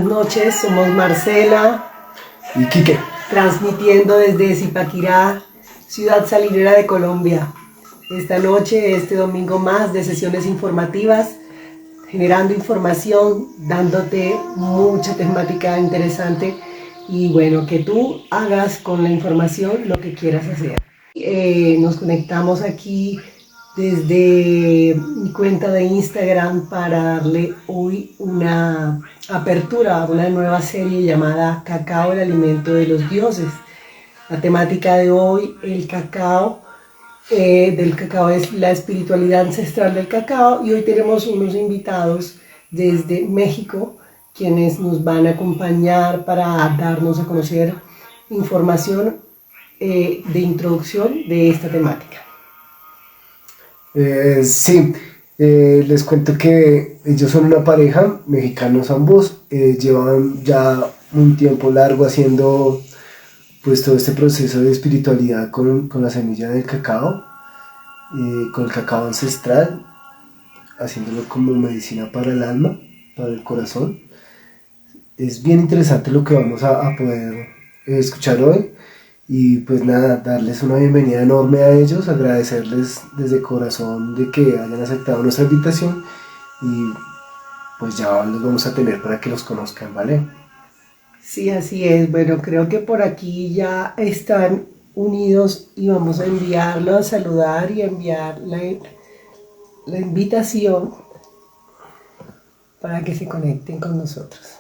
noches, somos Marcela y Quique, transmitiendo desde Zipaquirá, ciudad salinera de Colombia. Esta noche, este domingo más de sesiones informativas, generando información, dándote mucha temática interesante y bueno, que tú hagas con la información lo que quieras hacer. Nos conectamos aquí desde mi cuenta de Instagram para darle hoy una apertura a una nueva serie llamada Cacao, el alimento de los dioses. La temática de hoy, el cacao, del cacao es la espiritualidad ancestral del cacao, y hoy tenemos unos invitados desde México quienes nos van a acompañar para darnos a conocer información de introducción de esta temática. Sí, les cuento que ellos son una pareja, mexicanos ambos, llevan ya un tiempo largo haciendo pues todo este proceso de espiritualidad con la semilla del cacao, con el cacao ancestral, haciéndolo como medicina para el alma, para el corazón. Es bien interesante lo que vamos a poder escuchar hoy. Y pues nada, darles una bienvenida enorme a ellos, agradecerles desde corazón de que hayan aceptado nuestra invitación y pues ya los vamos a tener para que los conozcan, ¿vale? Sí, así es. Bueno, creo que por aquí ya están unidos y vamos a enviarlos a saludar y enviar la invitación para que se conecten con nosotros.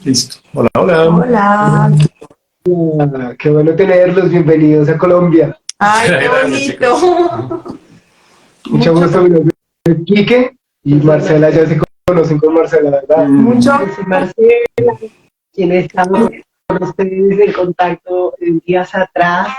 Listo. Hola, hola. Hola. Qué bueno tenerlos, bienvenidos a Colombia. Ay, qué bonito. Mucho gusto, mi nombre es Quique y Marcela, ya se conocen con Marcela, ¿verdad? Mucho. Marcela, quien estamos con ustedes en contacto en días atrás.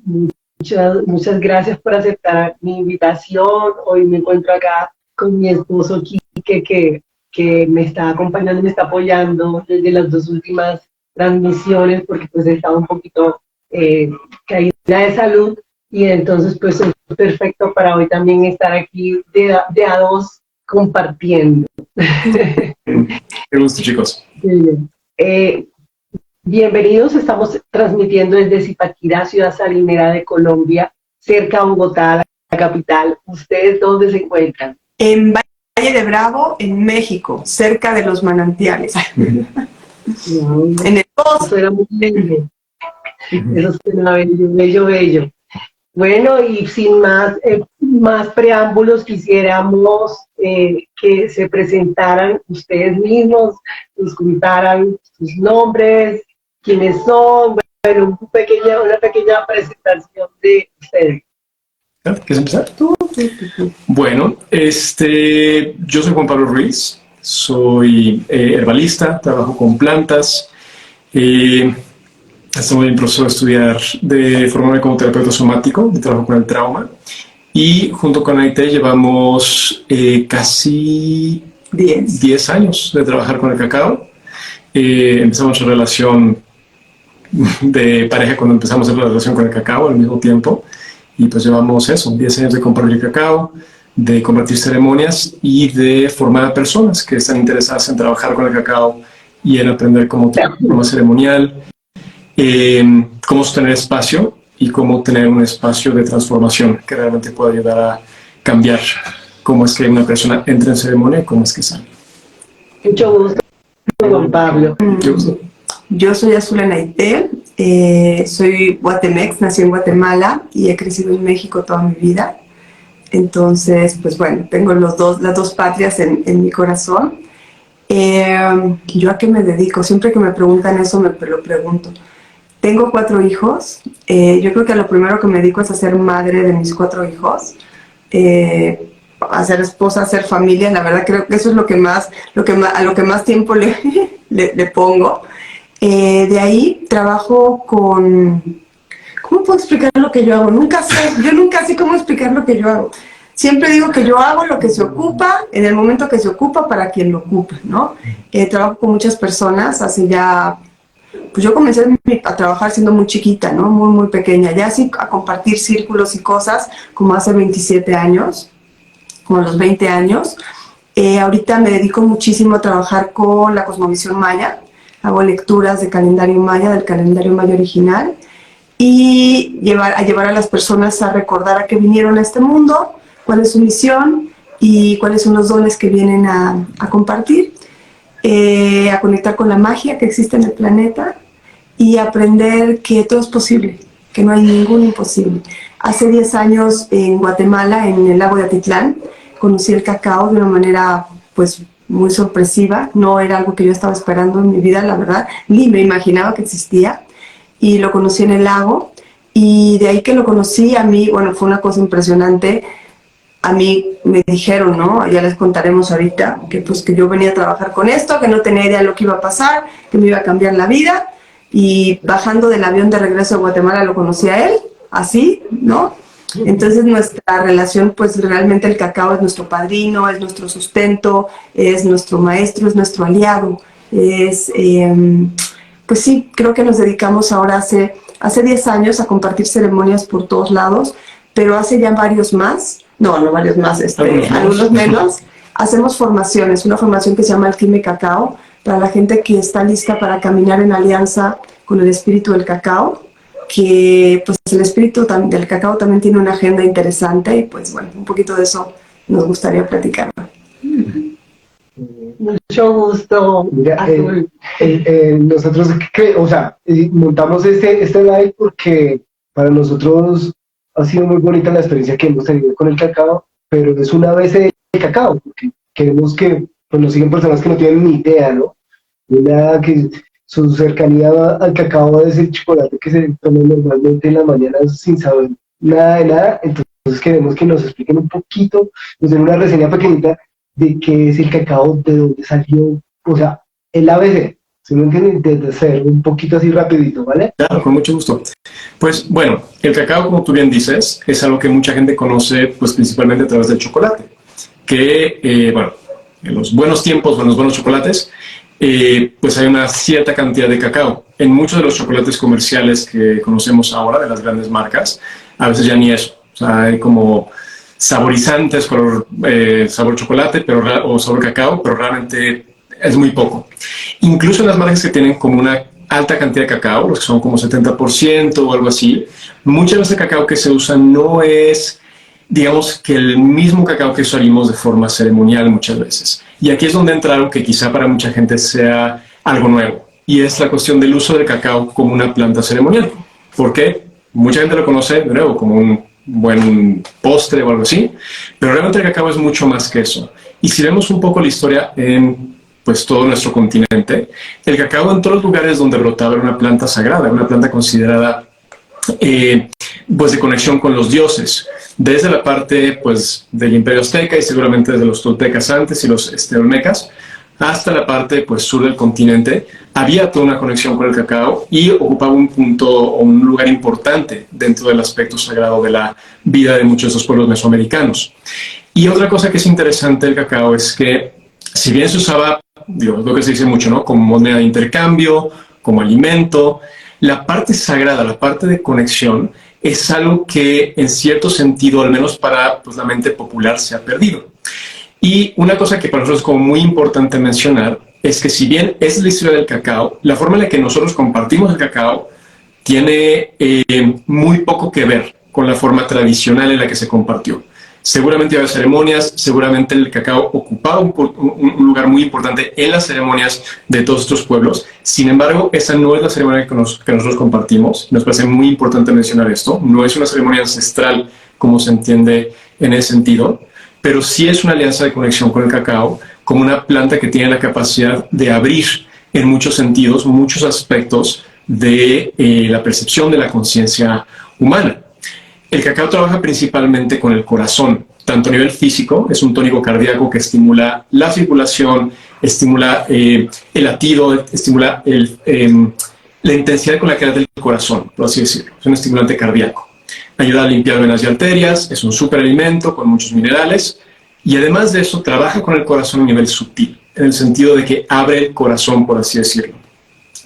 Muchas gracias por aceptar mi invitación. Hoy me encuentro acá con mi esposo Quique, que me está acompañando y me está apoyando desde las dos últimas transmisiones, porque pues he estado un poquito caída de salud, y entonces pues es perfecto para hoy también estar aquí de a dos compartiendo. Qué gusto, chicos. Bienvenidos, estamos transmitiendo desde Zipaquirá, ciudad salinera de Colombia, cerca a Bogotá, la capital. ¿Ustedes dónde se encuentran? En Valle de Bravo, en México, cerca de los manantiales. En el bosque. Eso era muy bello. Eso suena bello, bello, bello. Bueno, y sin más preámbulos, quisiéramos que se presentaran ustedes mismos, nos contaran sus nombres, quiénes son, bueno, una pequeña presentación de ustedes. ¿Quieres empezar? Bueno, yo soy Juan Pablo Ruiz, soy herbalista, trabajo con plantas. Estoy en proceso de estudiar, de formarme como terapeuta somático, de trabajo con el trauma. Y junto con AIT llevamos casi 10 años de trabajar con el cacao. Empezamos nuestra relación de pareja cuando empezamos la relación con el cacao al mismo tiempo. Y pues llevamos 10 años de compartir cacao, de compartir ceremonias y de formar a personas que están interesadas en trabajar con el cacao y en aprender cómo tener forma ceremonial, cómo sostener espacio y cómo tener un espacio de transformación que realmente pueda ayudar a cambiar cómo es que una persona entra en ceremonia y cómo es que sale. Mucho gusto, don Pablo. Mucho gusto. Yo soy Azula Naité, soy guatemex, nací en Guatemala y he crecido en México toda mi vida. Entonces, pues bueno, tengo las dos patrias en mi corazón. ¿Yo a qué me dedico? Siempre que me preguntan eso me lo pregunto. Tengo 4 hijos. Yo creo que lo primero que me dedico es a ser madre de mis 4 hijos. A ser esposa, a ser familia. La verdad creo que eso es a lo que más tiempo le pongo. De ahí trabajo con... ¿Cómo puedo explicar lo que yo hago? Yo nunca sé cómo explicar lo que yo hago. Siempre digo que yo hago lo que se ocupa, en el momento que se ocupa, para quien lo ocupa, ¿no? Trabajo con muchas personas, hace ya pues yo comencé a trabajar siendo muy chiquita, ¿no? Muy, muy pequeña. Ya así a compartir círculos y cosas como hace 27 años, como a los 20 años. Ahorita me dedico muchísimo a trabajar con la cosmovisión maya. Hago lecturas de calendario maya, del calendario maya original, y llevar a las personas a recordar a qué vinieron a este mundo, cuál es su misión y cuáles son los dones que vienen a compartir, a conectar con la magia que existe en el planeta y aprender que todo es posible, que no hay ningún imposible. Hace 10 años en Guatemala, en el lago de Atitlán, conocí el cacao de una manera pues muy sorpresiva. No era algo que yo estaba esperando en mi vida, la verdad, ni me imaginaba que existía, y lo conocí en el lago, y de ahí que lo conocí, a mí, bueno, fue una cosa impresionante. A mí me dijeron, ¿no? Ya les contaremos ahorita, que pues que yo venía a trabajar con esto, que no tenía idea de lo que iba a pasar, que me iba a cambiar la vida, y bajando del avión de regreso a Guatemala lo conocí a él, así, ¿no? Entonces nuestra relación, pues realmente el cacao es nuestro padrino, es nuestro sustento, es nuestro maestro, es nuestro aliado, pues sí, creo que nos dedicamos ahora hace 10 años a compartir ceremonias por todos lados, pero hace ya varios más, no varios más, algunos menos. Hacemos formaciones, una formación que se llama Alquimia Cacao, para la gente que está lista para caminar en alianza con el espíritu del cacao, que pues el espíritu del cacao también tiene una agenda interesante, y pues bueno, un poquito de eso nos gustaría platicar. Mucho gusto. Mira, nosotros montamos este live porque para nosotros ha sido muy bonita la experiencia que hemos tenido con el cacao, pero es una vez de cacao, porque queremos que pues, nos siguen personas que no tienen ni idea, ¿no? Una que su cercanía al cacao es el chocolate que se toma normalmente en la mañana sin saber nada de nada. Entonces queremos que nos expliquen un poquito, nos den una reseña pequeñita de qué es el cacao, de dónde salió, o sea, el ABC, si no entienden, desde cero, un poquito así rapidito, ¿vale? Claro, con mucho gusto. Pues bueno, el cacao, como tú bien dices, es algo que mucha gente conoce pues principalmente a través del chocolate, que, bueno, en los buenos tiempos, en los buenos chocolates, pues hay una cierta cantidad de cacao. En muchos de los chocolates comerciales que conocemos ahora, de las grandes marcas, a veces ya ni eso. O sea, hay como saborizantes, sabor chocolate o sabor cacao, pero realmente es muy poco. Incluso en las marcas que tienen como una alta cantidad de cacao, los que son como 70% o algo así, muchas veces el cacao que se usa no es, digamos, que el mismo cacao que usaríamos de forma ceremonial muchas veces. Y aquí es donde entra algo que quizá para mucha gente sea algo nuevo, y es la cuestión del uso del cacao como una planta ceremonial. ¿Por qué? Mucha gente lo conoce, de nuevo, como un buen postre o algo así, pero realmente el cacao es mucho más que eso. Y si vemos un poco la historia en pues todo nuestro continente, el cacao en todos los lugares donde brotaba era una planta sagrada, una planta considerada pues de conexión con los dioses, desde la parte pues del Imperio Azteca y seguramente desde los toltecas antes y los olmecas, hasta la parte pues sur del continente. Había toda una conexión con el cacao y ocupaba un punto o un lugar importante dentro del aspecto sagrado de la vida de muchos de esos pueblos mesoamericanos. Y otra cosa que es interesante del cacao es que, si bien se usaba, digo, lo que se dice mucho, ¿no?, como moneda de intercambio, como alimento, la parte sagrada, la parte de conexión, es algo que en cierto sentido, al menos para pues, la mente popular, se ha perdido. Y una cosa que para nosotros es como muy importante mencionar es que, si bien es la historia del cacao, la forma en la que nosotros compartimos el cacao tiene muy poco que ver con la forma tradicional en la que se compartió. Seguramente había ceremonias, seguramente el cacao ocupaba un lugar muy importante en las ceremonias de todos estos pueblos. Sin embargo, esa no es la ceremonia que nosotros compartimos. Nos parece muy importante mencionar esto. No es una ceremonia ancestral como se entiende en ese sentido, pero sí es una alianza de conexión con el cacao como una planta que tiene la capacidad de abrir en muchos sentidos, muchos aspectos de la percepción de la conciencia humana. El cacao trabaja principalmente con el corazón, tanto a nivel físico, es un tónico cardíaco que estimula la circulación, estimula el latido, estimula la intensidad con la que late el corazón, por así decirlo. Es un estimulante cardíaco. Ayuda a limpiar venas y arterias, es un superalimento con muchos minerales, y además de eso trabaja con el corazón a nivel sutil, en el sentido de que abre el corazón, por así decirlo.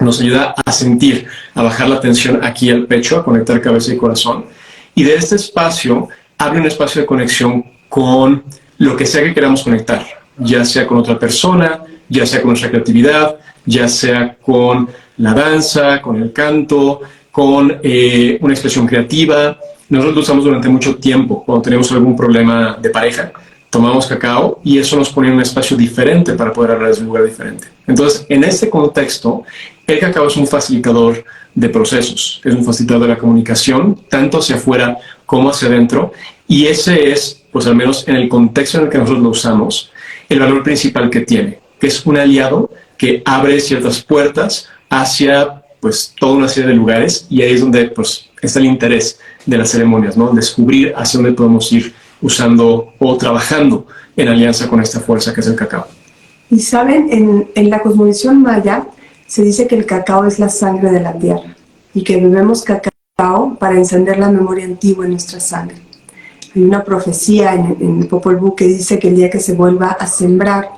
nos ayuda a sentir, a bajar la tensión aquí al pecho, a conectar cabeza y corazón. Y de este espacio abre un espacio de conexión con lo que sea que queramos conectar, ya sea con otra persona, ya sea con nuestra creatividad, ya sea con la danza, con el canto, con una expresión creativa. Nosotros lo usamos durante mucho tiempo cuando tenemos algún problema de pareja. Tomamos cacao y eso nos pone en un espacio diferente para poder hablar desde un lugar diferente. Entonces, en este contexto, el cacao es un facilitador de procesos, es un facilitador de la comunicación, tanto hacia afuera como hacia adentro, y ese es, pues al menos en el contexto en el que nosotros lo usamos, el valor principal que tiene, que es un aliado que abre ciertas puertas hacia pues toda una serie de lugares, y ahí es donde pues está el interés de las ceremonias, ¿no? Descubrir hacia dónde podemos ir usando o trabajando en alianza con esta fuerza que es el cacao. Y saben, en la cosmovisión maya se dice que el cacao es la sangre de la tierra y que bebemos cacao para encender la memoria antigua en nuestra sangre. Hay una profecía en Popol Vuh que dice que el día que se vuelva a sembrar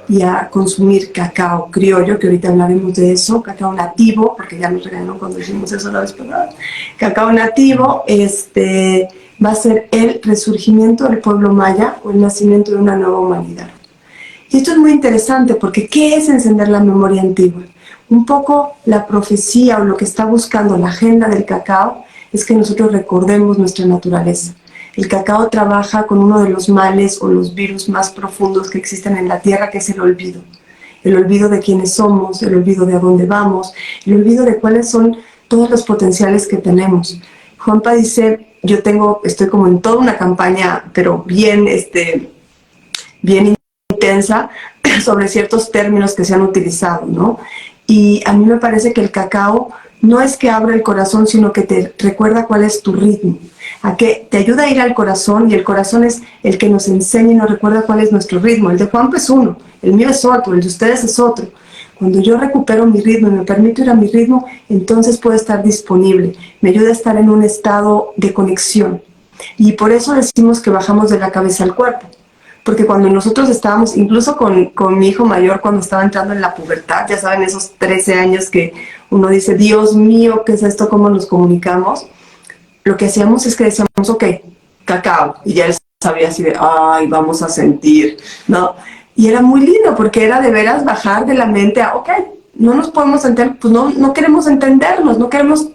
y a consumir cacao criollo, que ahorita hablaremos de eso, cacao nativo, porque ya nos regañaron cuando hicimos eso la vez pasada, cacao nativo, va a ser el resurgimiento del pueblo maya o el nacimiento de una nueva humanidad. Y esto es muy interesante porque ¿qué es encender la memoria antigua? Un poco la profecía o lo que está buscando la agenda del cacao es que nosotros recordemos nuestra naturaleza. El cacao trabaja con uno de los males o los virus más profundos que existen en la tierra, que es el olvido. El olvido de quiénes somos, el olvido de a dónde vamos, el olvido de cuáles son todos los potenciales que tenemos. Juanpa dice, estoy como en toda una campaña, pero bien intensa, sobre ciertos términos que se han utilizado, ¿no? Y a mí me parece que el cacao no es que abra el corazón, sino que te recuerda cuál es tu ritmo, a que te ayuda a ir al corazón, y el corazón es el que nos enseña y nos recuerda cuál es nuestro ritmo. El de Juanpa es uno, el mío es otro, el de ustedes es otro. Cuando yo recupero mi ritmo y me permito ir a mi ritmo, entonces puedo estar disponible, me ayuda a estar en un estado de conexión. Y por eso decimos que bajamos de la cabeza al cuerpo. Porque cuando nosotros estábamos, incluso con mi hijo mayor, cuando estaba entrando en la pubertad, ya saben, esos 13 años que uno dice, Dios mío, ¿qué es esto? ¿Cómo nos comunicamos? Lo que hacíamos es que decíamos, ok, cacao. Y ya él sabía así de, ay, vamos a sentir, ¿no? Y era muy lindo porque era de veras bajar de la mente a, ok, no nos podemos entender, pues no queremos entendernos, no queremos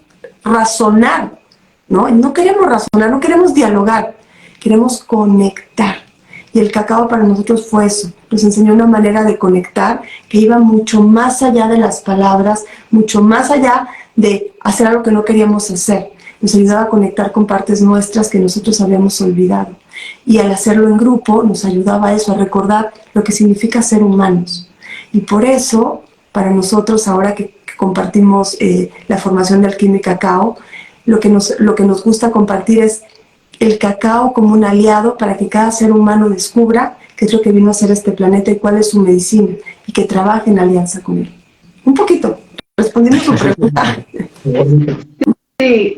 razonar, ¿no? No queremos razonar, no queremos dialogar, queremos conectar. Y el cacao para nosotros fue eso, nos enseñó una manera de conectar que iba mucho más allá de las palabras, mucho más allá de hacer algo que no queríamos hacer. Nos ayudaba a conectar con partes nuestras que nosotros habíamos olvidado. Y al hacerlo en grupo nos ayudaba a eso, a recordar lo que significa ser humanos. Y por eso, para nosotros, ahora que compartimos la formación de Alquimia y Cacao, lo que nos gusta compartir es el cacao como un aliado para que cada ser humano descubra qué es lo que vino a hacer este planeta y cuál es su medicina, y que trabaje en alianza con él. Un poquito, respondiendo a su pregunta. Sí,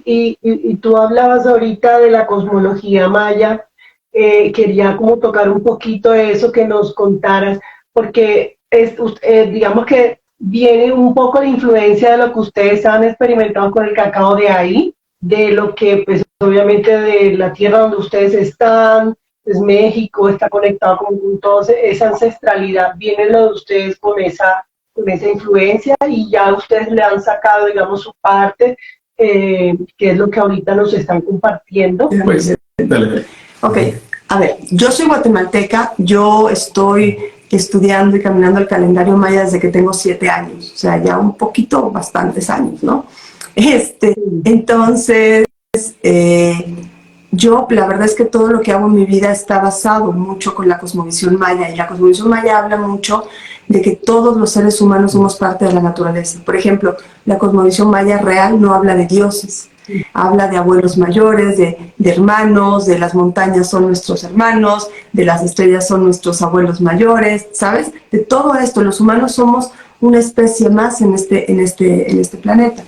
y tú hablabas ahorita de la cosmología maya. Quería como tocar un poquito de eso, que nos contaras, porque digamos que viene un poco de influencia de lo que ustedes han experimentado con el cacao de ahí, de lo que pues obviamente de la tierra donde ustedes están, pues México está conectado con toda esa ancestralidad, viene lo de ustedes con esa influencia, y ya ustedes le han sacado, digamos, su parte, que es lo que ahorita nos están compartiendo. Pues, dale. Ok, a ver, yo soy guatemalteca, yo estoy estudiando y caminando el calendario maya desde que tengo 7 años, o sea, ya un poquito, bastantes años, ¿no? Entonces, yo la verdad es que todo lo que hago en mi vida está basado mucho con la cosmovisión maya, y la cosmovisión maya habla mucho de que todos los seres humanos somos parte de la naturaleza. Por ejemplo, la cosmovisión maya real no habla de dioses, habla de abuelos mayores, de hermanos, de las montañas son nuestros hermanos, de las estrellas son nuestros abuelos mayores, ¿sabes? De todo esto, los humanos somos una especie más en este planeta.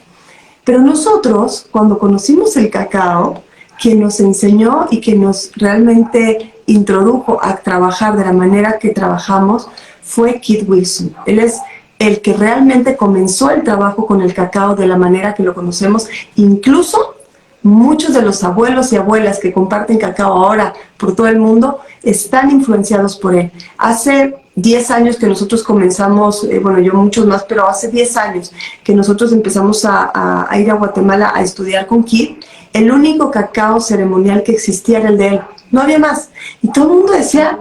Pero nosotros, cuando conocimos el cacao, quien nos enseñó y que nos realmente introdujo a trabajar de la manera que trabajamos fue Keith Wilson. Él es el que realmente comenzó el trabajo con el cacao de la manera que lo conocemos. Incluso muchos de los abuelos y abuelas que comparten cacao ahora por todo el mundo están influenciados por él. Hace 10 años que nosotros comenzamos, bueno, yo muchos más, pero hace 10 años que nosotros empezamos a ir a Guatemala a estudiar con Kid, el único cacao ceremonial que existía era el de él. No había más. Y todo el mundo decía,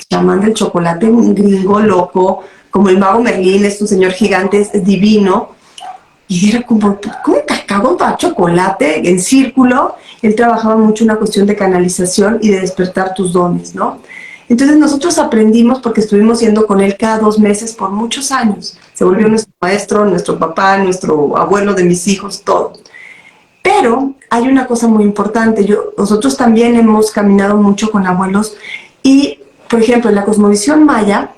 chamán del chocolate, un gringo loco, como el mago Merlín, es un señor gigante, es divino. Y era como cacao para chocolate en círculo. Él trabajaba mucho una cuestión de canalización y de despertar tus dones, ¿no? Entonces nosotros aprendimos porque estuvimos yendo con él cada 2 meses por muchos años. Se volvió nuestro maestro, nuestro papá, nuestro abuelo de mis hijos, todo. Pero hay una cosa muy importante. Nosotros también hemos caminado mucho con abuelos y, por ejemplo, en la cosmovisión maya,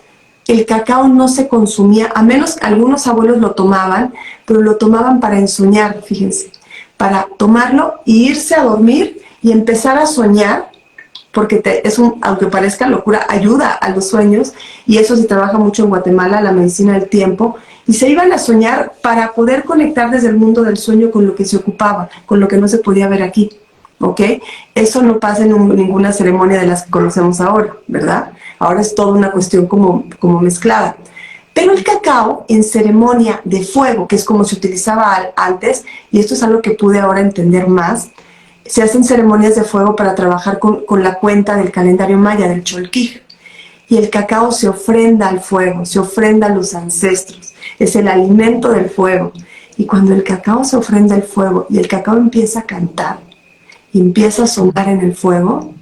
el cacao no se consumía, a menos algunos abuelos lo tomaban, pero lo tomaban para ensoñar, fíjense, para tomarlo e irse a dormir y empezar a soñar, porque aunque parezca locura, ayuda a los sueños, y eso se trabaja mucho en Guatemala, la medicina del tiempo, y se iban a soñar para poder conectar desde el mundo del sueño con lo que se ocupaba, con lo que no se podía ver aquí, ¿ok? Eso no pasa en ninguna ceremonia de las que conocemos ahora, ¿verdad? Ahora es toda una cuestión como mezclada. Pero el cacao en ceremonia de fuego, que es como se utilizaba antes, y esto es algo que pude ahora entender más, se hacen ceremonias de fuego para trabajar con la cuenta del calendario maya, del Cholquij. Y el cacao se ofrenda al fuego, se ofrenda a los ancestros. Es el alimento del fuego. Y cuando el cacao se ofrenda al fuego y el cacao empieza a cantar, y empieza a sonar en el fuego,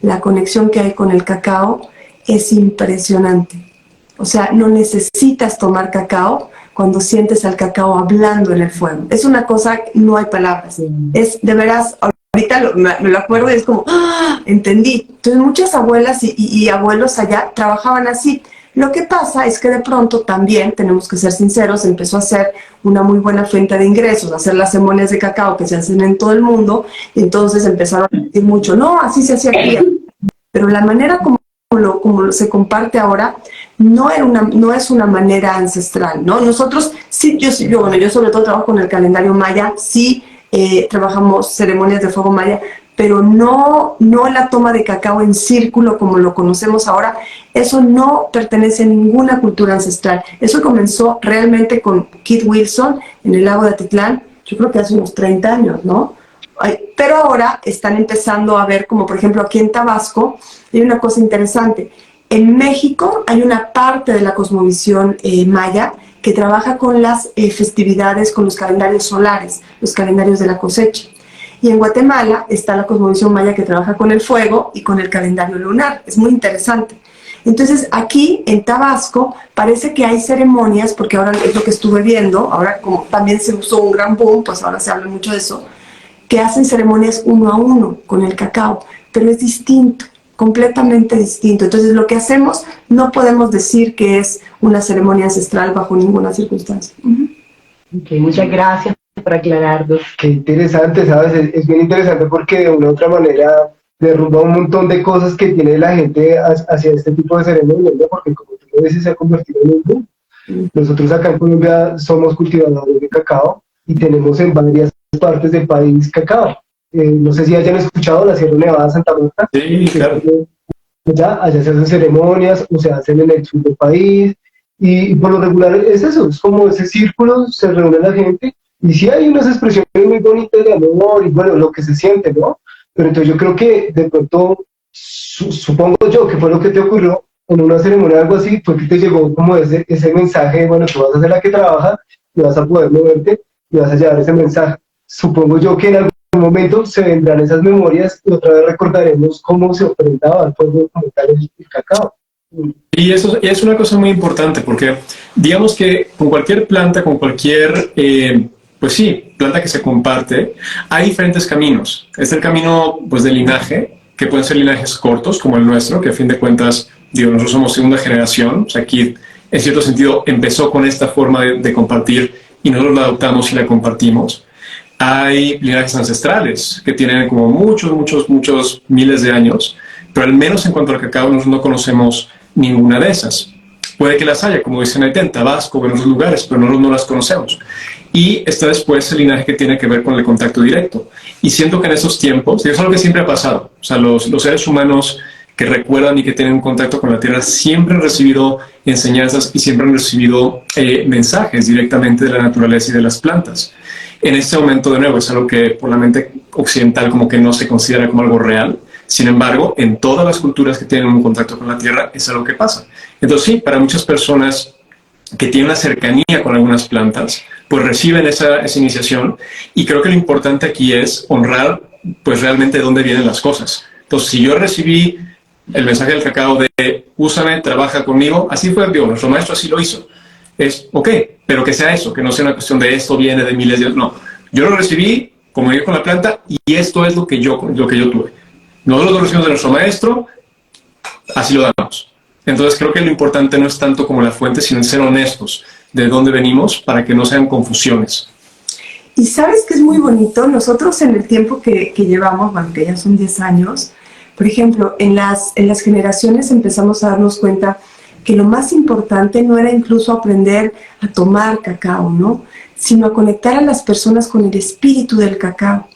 la conexión que hay con el cacao es impresionante. O sea, no necesitas tomar cacao cuando sientes al cacao hablando en el fuego. Es una cosa, no hay palabras. Es de veras, ahorita me lo acuerdo y es como, ¡ah! Entendí. Entonces muchas abuelas y abuelos allá trabajaban así. Lo que pasa es que de pronto también, tenemos que ser sinceros, empezó a ser una muy buena fuente de ingresos, hacer las ceremonias de cacao que se hacen en todo el mundo, y entonces empezaron a decir mucho, no, así se hacía aquí. Pero la manera como se comparte ahora no es una manera ancestral, ¿no? Nosotros, sí, yo sobre todo trabajo con el calendario maya, sí trabajamos ceremonias de fuego maya, pero no la toma de cacao en círculo como lo conocemos ahora. Eso no pertenece a ninguna cultura ancestral. Eso comenzó realmente con Kid Wilson en el lago de Atitlán, yo creo que hace unos 30 años, ¿no? Pero ahora están empezando a ver, como por ejemplo aquí en Tabasco, hay una cosa interesante. En México hay una parte de la cosmovisión maya que trabaja con las festividades, con los calendarios solares, los calendarios de la cosecha. Y en Guatemala está la cosmovisión maya que trabaja con el fuego y con el calendario lunar. Es muy interesante. Entonces aquí en Tabasco parece que hay ceremonias, porque ahora es lo que estuve viendo, ahora como también se usó un gran boom, pues ahora se habla mucho de eso, que hacen ceremonias 1 a 1 con el cacao, pero es distinto, completamente distinto. Entonces lo que hacemos no podemos decir que es una ceremonia ancestral bajo ninguna circunstancia. Ok, muchas gracias por aclararlo. Qué interesante, ¿sabes? Es bien interesante porque de una u otra manera derrumba un montón de cosas que tiene la gente hacia este tipo de ceremonias, ¿no? Porque como tú lo dices, se ha convertido en un boom. Nosotros acá en Colombia somos cultivadores de cacao y tenemos en varias partes del país cacao. No sé si hayan escuchado la Sierra Nevada de Santa Marta. Sí, claro. Allá se hacen ceremonias o se hacen en el sur del país y por lo regular es eso, es como ese círculo, se reúne la gente y sí hay unas expresiones muy bonitas de amor y bueno, lo que se siente, ¿no? Pero entonces yo creo que de pronto, supongo yo que fue lo que te ocurrió en una ceremonia o algo así, fue que te llegó como ese mensaje, bueno, tú vas a ser la que trabaja y vas a poder moverte y vas a llevar ese mensaje. Supongo yo que en algún momento se vendrán esas memorias y otra vez recordaremos cómo se ofrendaba al pueblo como tal el cacao. Y eso es una cosa muy importante porque digamos que con cualquier planta, con cualquier, pues sí, planta que se comparte, hay diferentes caminos. Está el camino pues de linaje, que pueden ser linajes cortos como el nuestro, que a fin de cuentas, digo, nosotros somos segunda generación, o sea, aquí en cierto sentido empezó con esta forma de compartir y nosotros la adoptamos y la compartimos. Hay linajes ancestrales que tienen como muchos miles de años, pero al menos en cuanto al cacao nosotros no conocemos ninguna de esas. Puede que las haya, como dicen ahí en Tabasco o en otros lugares, pero no las conocemos. Y está después el linaje que tiene que ver con el contacto directo. Y siento que en esos tiempos, y es algo que siempre ha pasado, o sea, los seres humanos que recuerdan y que tienen un contacto con la Tierra siempre han recibido enseñanzas y siempre han recibido mensajes directamente de la naturaleza y de las plantas. En este momento, de nuevo, es algo que por la mente occidental como que no se considera como algo real. Sin embargo, en todas las culturas que tienen un contacto con la Tierra, es algo que pasa. Entonces sí, para muchas personas que tienen una cercanía con algunas plantas, pues reciben esa iniciación, y creo que lo importante aquí es honrar pues realmente de dónde vienen las cosas. Entonces, si yo recibí el mensaje del cacao de úsame, trabaja conmigo, así fue Dios, nuestro maestro así lo hizo. Es ok, pero que sea eso, que no sea una cuestión de esto viene de miles de... No, yo lo recibí, comuniqué con la planta, y esto es lo que yo tuve. Nosotros lo recibimos de nuestro maestro, así lo damos. Entonces creo que lo importante no es tanto como la fuente, sino en ser honestos de dónde venimos para que no sean confusiones. Y sabes que es muy bonito, nosotros en el tiempo que llevamos, bueno, que ya son 10 años, por ejemplo, en las generaciones empezamos a darnos cuenta que lo más importante no era incluso aprender a tomar cacao, ¿no? Sino a conectar a las personas con el espíritu del cacao.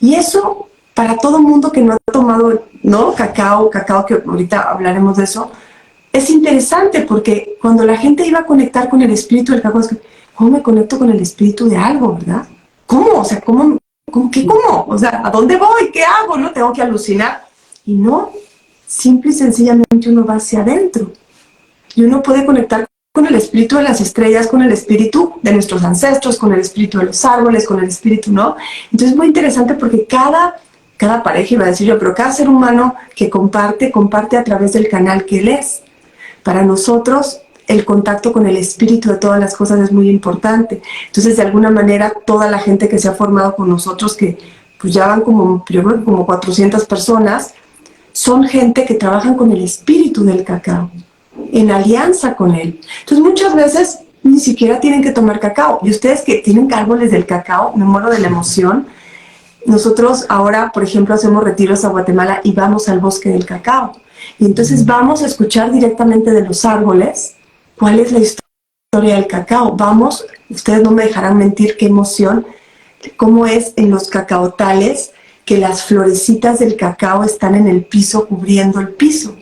Y eso, para todo mundo que no ha tomado, ¿no? Cacao, que ahorita hablaremos de eso, es interesante porque cuando la gente iba a conectar con el espíritu del cacao, es que, ¿cómo me conecto con el espíritu de algo, verdad? ¿Cómo? O sea, ¿cómo? O sea, ¿a dónde voy? ¿Qué hago? ¿No? Tengo que alucinar. Y no, simple y sencillamente uno va hacia adentro. Y uno puede conectar con el espíritu de las estrellas, con el espíritu de nuestros ancestros, con el espíritu de los árboles, con el espíritu, ¿no? Entonces es muy interesante porque cada pareja, iba a decir yo, pero cada ser humano que comparte a través del canal que él es. Para nosotros, el contacto con el espíritu de todas las cosas es muy importante. Entonces, de alguna manera, toda la gente que se ha formado con nosotros, que pues ya van como 400 personas, son gente que trabajan con el espíritu del cacao, en alianza con él. Entonces, muchas veces ni siquiera tienen que tomar cacao. Y ustedes que tienen árboles del cacao, me muero de la emoción. Nosotros ahora, por ejemplo, hacemos retiros a Guatemala y vamos al bosque del cacao. Y entonces vamos a escuchar directamente de los árboles cuál es la historia del cacao. Vamos, ustedes no me dejarán mentir, qué emoción, cómo es en los cacaotales que las florecitas del cacao están en el piso, cubriendo el piso.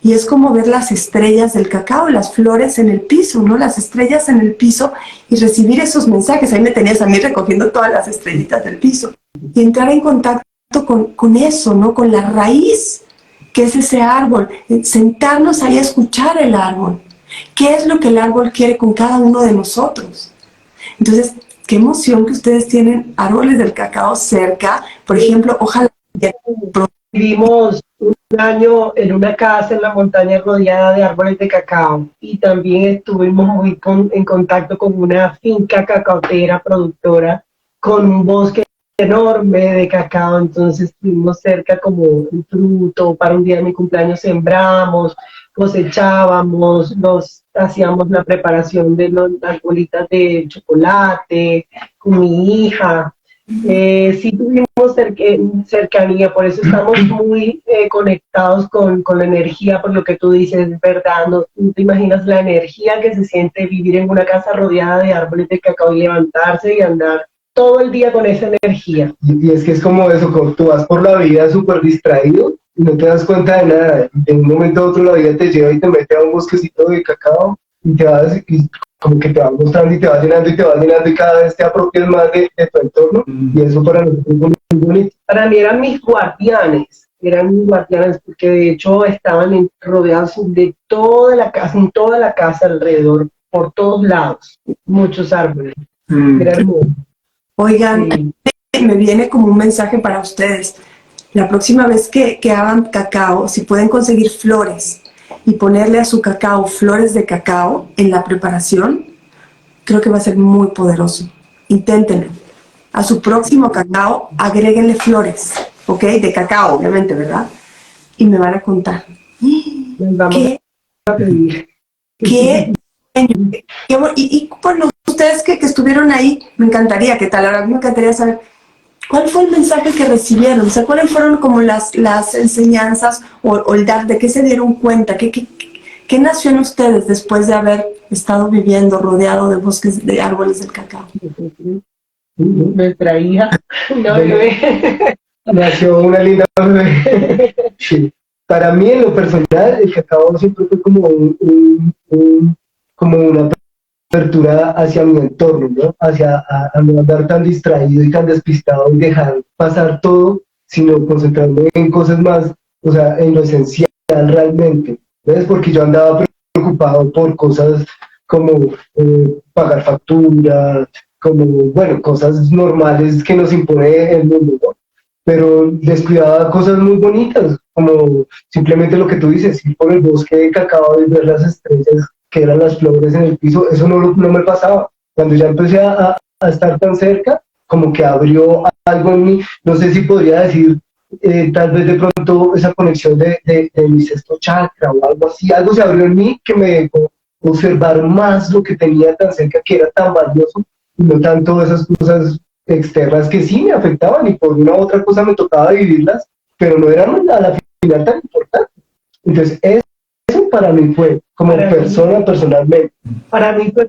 Y es como ver las estrellas del cacao, las flores en el piso, ¿no? Las estrellas en el piso, y recibir esos mensajes. Ahí me tenías a mí recogiendo todas las estrellitas del piso. Y entrar en contacto con eso, ¿no? Con la raíz, que es ese árbol. Sentarnos ahí a escuchar el árbol. ¿Qué es lo que el árbol quiere con cada uno de nosotros? Entonces, qué emoción que ustedes tienen árboles del cacao cerca. Por ejemplo, ojalá... Vivimos un año en una casa en la montaña rodeada de árboles de cacao, y también estuvimos muy en contacto con una finca cacaotera productora con un bosque enorme de cacao. Entonces estuvimos cerca como un fruto. Para un día de mi cumpleaños sembramos, cosechábamos, hacíamos la preparación de las bolitas de chocolate con mi hija. Sí tuvimos cercanía, por eso estamos muy conectados con la energía, por lo que tú dices, es verdad. No te imaginas la energía que se siente vivir en una casa rodeada de árboles de cacao y levantarse y andar todo el día con esa energía. Y es que es como eso, como tú vas por la vida súper distraído y no te das cuenta de nada. De un momento a otro la vida te lleva y te mete a un bosquecito de cacao y te vas, y como que te va mostrando y te va llenando y te va llenando, y cada vez te apropias más de tu entorno. Y eso para nosotros es muy bonito. Para mí eran mis guardianes porque de hecho estaban rodeados de toda la casa, en toda la casa alrededor, por todos lados, muchos árboles. Era hermoso. Oigan, sí, me viene como un mensaje para ustedes. La próxima vez que hagan cacao, si pueden conseguir flores y ponerle a su cacao flores de cacao en la preparación, creo que va a ser muy poderoso. Inténtenlo. A su próximo cacao, agréguenle flores, ¿ok? De cacao, obviamente, ¿verdad? Y me van a contar. Y bueno, ustedes que estuvieron ahí, me encantaría, ¿qué tal? Ahora me encantaría saber cuál fue el mensaje que recibieron, o sea, cuáles fueron como las enseñanzas o el dar, de qué se dieron cuenta, qué ¿Qué nació en ustedes después de haber estado viviendo rodeado de bosques de árboles del cacao? Nuestra hija, no, bebé. Nació una linda bebé. Sí. Para mí, en lo personal, el cacao siempre fue como como una apertura hacia mi entorno, ¿no? Hacia a no andar tan distraído y tan despistado y dejar pasar todo, sino concentrarme en cosas más, o sea, en lo esencial realmente. ¿Ves? Porque yo andaba preocupado por cosas como pagar facturas, como, bueno, cosas normales que nos impone el mundo, ¿no? Pero descuidaba cosas muy bonitas, como simplemente lo que tú dices, ir por el bosque de cacao y ver las estrellas que eran las flores en el piso, eso no me pasaba. Cuando ya empecé a estar tan cerca, como que abrió algo en mí, no sé si podría decir, tal vez de pronto esa conexión de mi sexto chakra o algo así, algo se abrió en mí que me dejó observar más lo que tenía tan cerca, que era tan valioso, y no tanto esas cosas externas que sí me afectaban y por una u otra cosa me tocaba vivirlas, pero no eran a la final tan importante. Entonces, eso para mí fue, como Para persona, mí, personalmente. para mí fue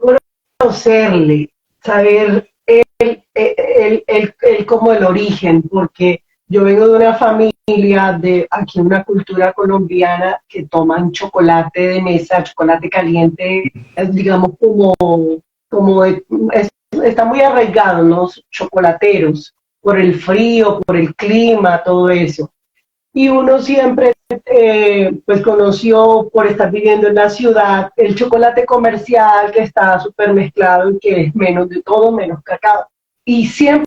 conocerle, saber como el origen, porque yo vengo de una familia de aquí, una cultura colombiana que toman chocolate de mesa, chocolate caliente, digamos como está muy arraigado, ¿no? Chocolateros, por el frío, por el clima, todo eso. Y uno siempre pues conoció por estar viviendo en la ciudad el chocolate comercial que está súper mezclado y que es menos de todo menos cacao. Y siempre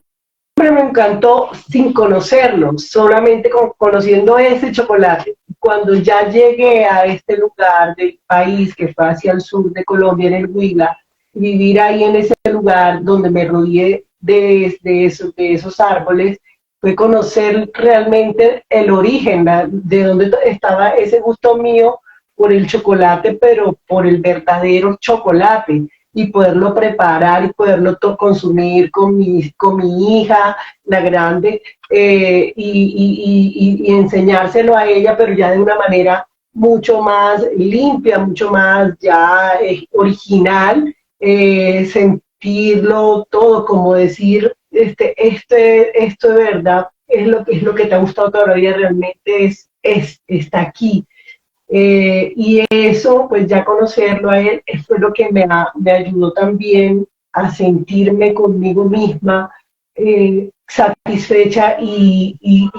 me encantó sin conocerlo, solamente conociendo ese chocolate. Cuando ya llegué a este lugar del país que fue hacia el sur de Colombia, en el Huila, vivir ahí en ese lugar donde me rodeé de esos árboles, fue conocer realmente el origen, de dónde estaba ese gusto mío por el chocolate, pero por el verdadero chocolate, y poderlo preparar y poderlo consumir con mi hija, la grande, y enseñárselo a ella, pero ya de una manera mucho más limpia, mucho más ya original, sentirlo todo, como decir, esto de verdad es lo que te ha gustado toda la vida, realmente está aquí. Y eso, pues ya conocerlo a él, fue lo que me ayudó también a sentirme conmigo misma satisfecha y,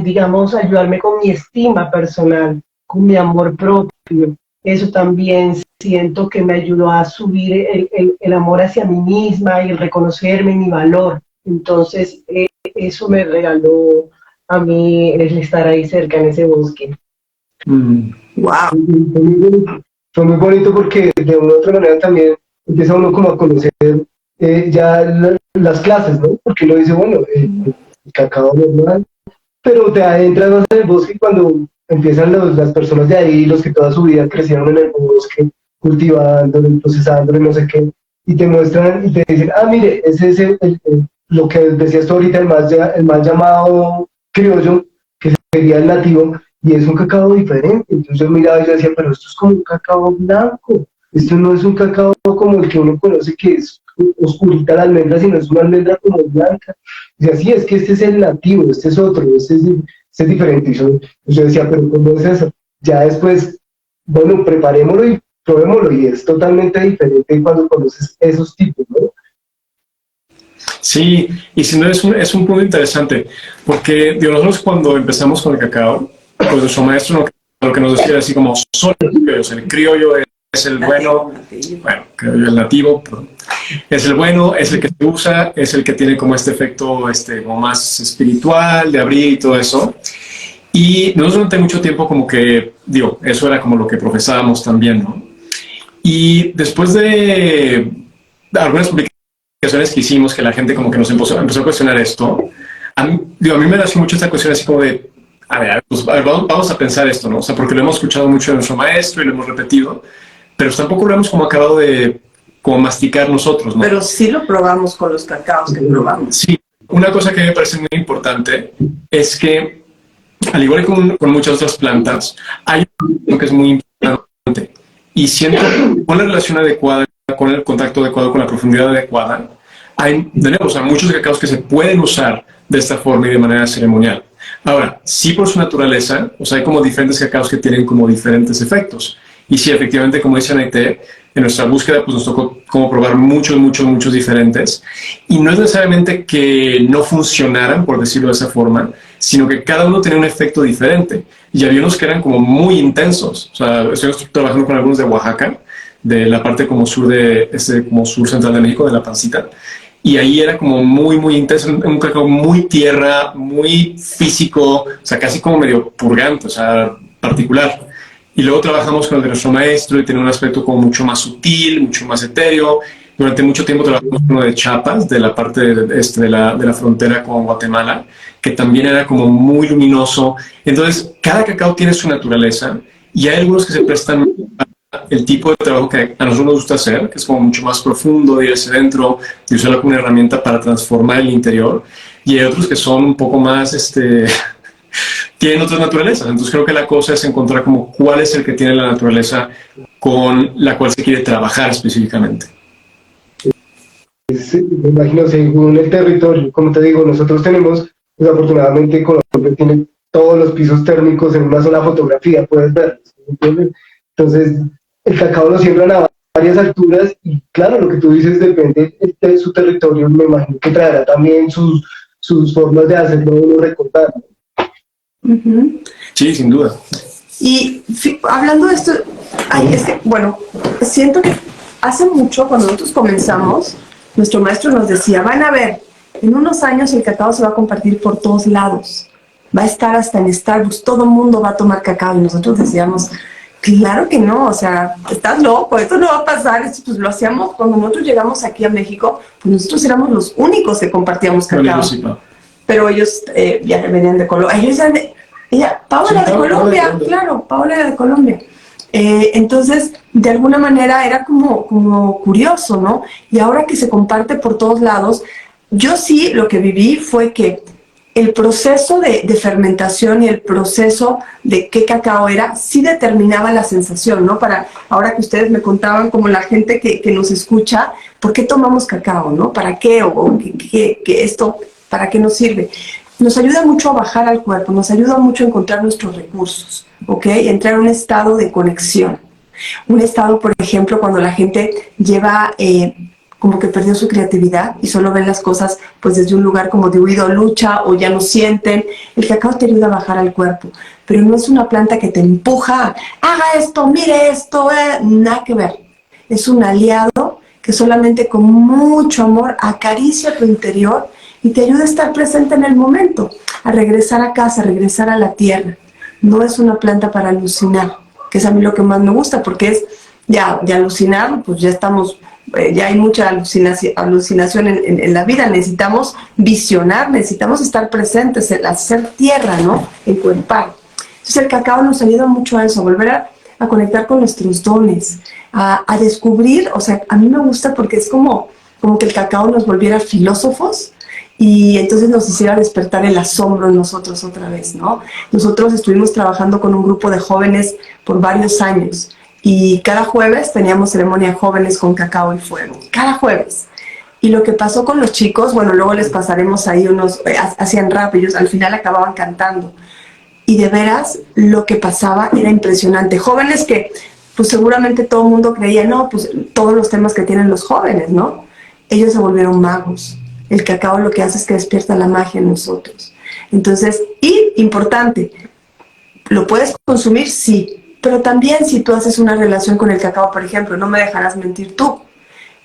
digamos, ayudarme con mi estima personal, con mi amor propio. Eso también siento que me ayudó a subir el amor hacia mí misma y el reconocerme mi valor. Entonces, eso me regaló a mí el estar ahí cerca en ese bosque. Wow. Fue muy bonito porque de una u otra manera también empieza uno como a conocer ya las clases, ¿no? Porque uno dice, bueno, el cacao normal, pero te adentras más en el bosque cuando empiezan las personas de ahí, los que toda su vida crecieron en el bosque, cultivándolo, procesándolo, no sé qué, y te muestran y te dicen, ah, mire, ese es lo que decías tú ahorita, el mal llamado criollo, que sería el nativo, y es un cacao diferente. Entonces yo miraba y yo decía, pero esto es como un cacao blanco, esto no es un cacao como el que uno conoce que es oscurita la almendra, sino es una almendra como blanca. Y así es que este es el nativo, este es otro, este es diferente. Y yo decía, pero ¿cómo es eso? Ya después, bueno, preparémoslo y probémoslo, y es totalmente diferente cuando conoces esos tipos, ¿no? Sí, y si no es un punto interesante, porque digo, nosotros cuando empezamos con el cacao, pues nuestro maestro lo que nos decía así como, solo el criollo es el bueno, criollo el nativo, perdón, es el bueno, es el que se usa, es el que tiene como este efecto como más espiritual, de abrir y todo eso. Y nosotros durante mucho tiempo como que, digo, eso era como lo que profesábamos también, ¿no? Y después de algunas publicaciones que hicimos, que la gente como que nos empezó a cuestionar esto, a mí me nació mucho esta cuestión así como de, a ver, pues, vamos a pensar esto, ¿no? O sea, porque lo hemos escuchado mucho de nuestro maestro y lo hemos repetido, pero tampoco lo hemos como acabado de como masticar nosotros, ¿no? Pero sí lo probamos con los cacaos que probamos. Sí, una cosa que me parece muy importante es que, al igual que con muchas otras plantas, hay algo que es muy importante, y siento que con la relación adecuada, con el contacto adecuado, con la profundidad adecuada, hay, de nuevo, o sea, muchos cacaos que se pueden usar de esta forma y de manera ceremonial. Ahora, sí por su naturaleza, o sea, hay como diferentes cacaos que tienen como diferentes efectos. Y sí, efectivamente, como dice Naité, en nuestra búsqueda pues nos tocó como probar muchos diferentes. Y no es necesariamente que no funcionaran, por decirlo de esa forma, sino que cada uno tenía un efecto diferente. Y había unos que eran como muy intensos. O sea, estoy trabajando con algunos de Oaxaca, de la parte como sur de como sur central de México, de La Pancita. Y ahí era como muy intenso, un cacao muy tierra, muy físico, o sea, casi como medio purgante, o sea, particular. Y luego trabajamos con el de nuestro maestro y tiene un aspecto como mucho más sutil, mucho más etéreo. Durante mucho tiempo trabajamos con uno de Chiapas, de la parte de la frontera con Guatemala, que también era como muy luminoso. Entonces, cada cacao tiene su naturaleza y hay algunos que se prestan el tipo de trabajo que a nosotros nos gusta hacer, que es como mucho más profundo, de ir hacia adentro, de usarlo como una herramienta para transformar el interior, y hay otros que son un poco más, tienen otras naturalezas. Entonces creo que la cosa es encontrar como cuál es el que tiene la naturaleza con la cual se quiere trabajar específicamente. Sí, me imagino, según el territorio, como te digo, nosotros tenemos, desafortunadamente, Colombia tiene todos los pisos térmicos en una sola fotografía, puedes ver, ¿entiendes? Entonces, el cacao lo siembran a varias alturas y claro, lo que tú dices depende de su territorio, me imagino que traerá también sus formas de hacerlo uno recordar. Uh-huh. Sí, sin duda. Y hablando de esto, es que, bueno, siento que hace mucho, cuando nosotros comenzamos, nuestro maestro nos decía, van a ver, en unos años el cacao se va a compartir por todos lados, va a estar hasta en Starbucks, todo el mundo va a tomar cacao, y nosotros decíamos, claro que no, o sea, estás loco, esto no va a pasar. Esto, pues lo hacíamos cuando nosotros llegamos aquí a México, pues nosotros éramos los únicos que compartíamos cacao. Pero ellos ya venían de Colombia. Paola de Colombia, claro, Paola de Colombia. Entonces, de alguna manera era como curioso, ¿no? Y ahora que se comparte por todos lados, yo sí lo que viví fue que el proceso de fermentación y el proceso de qué cacao era, sí determinaba la sensación, ¿no? Para, ahora que ustedes me contaban, como la gente que nos escucha, ¿por qué tomamos cacao, no? ¿Para qué? O ¿qué esto, para qué nos sirve? Nos ayuda mucho a bajar al cuerpo, nos ayuda mucho a encontrar nuestros recursos, ¿ok? Entrar en un estado de conexión. Un estado, por ejemplo, cuando la gente lleva... como que perdió su creatividad y solo ven las cosas pues desde un lugar como de huido o lucha o ya no sienten. El cacao te ayuda a bajar al cuerpo, pero no es una planta que te empuja, haga esto, mire esto, nada que ver. Es un aliado que solamente con mucho amor acaricia tu interior y te ayuda a estar presente en el momento, a regresar a casa, a regresar a la tierra. No es una planta para alucinar, que es a mí lo que más me gusta, porque es ya de alucinar, pues ya estamos... ya hay mucha alucinación en la vida, necesitamos visionar, necesitamos estar presentes, hacer tierra, ¿no? Encuerpar. Entonces el cacao nos ayuda mucho a eso, a volver a conectar con nuestros dones, a descubrir, o sea, a mí me gusta porque es como que el cacao nos volviera filósofos y entonces nos hiciera despertar el asombro en nosotros otra vez, ¿no? Nosotros estuvimos trabajando con un grupo de jóvenes por varios años. Y cada jueves teníamos ceremonia de jóvenes con cacao y fuego. Cada jueves. Y lo que pasó con los chicos, bueno, luego les pasaremos ahí unos, hacían rap, ellos al final acababan cantando. Y de veras, lo que pasaba era impresionante. Jóvenes que, pues seguramente todo el mundo creía, no, pues todos los temas que tienen los jóvenes, ¿no? Ellos se volvieron magos. El cacao lo que hace es que despierta la magia en nosotros. Entonces, y importante, ¿lo puedes consumir? Sí. Pero también si tú haces una relación con el cacao, por ejemplo, no me dejarás mentir tú,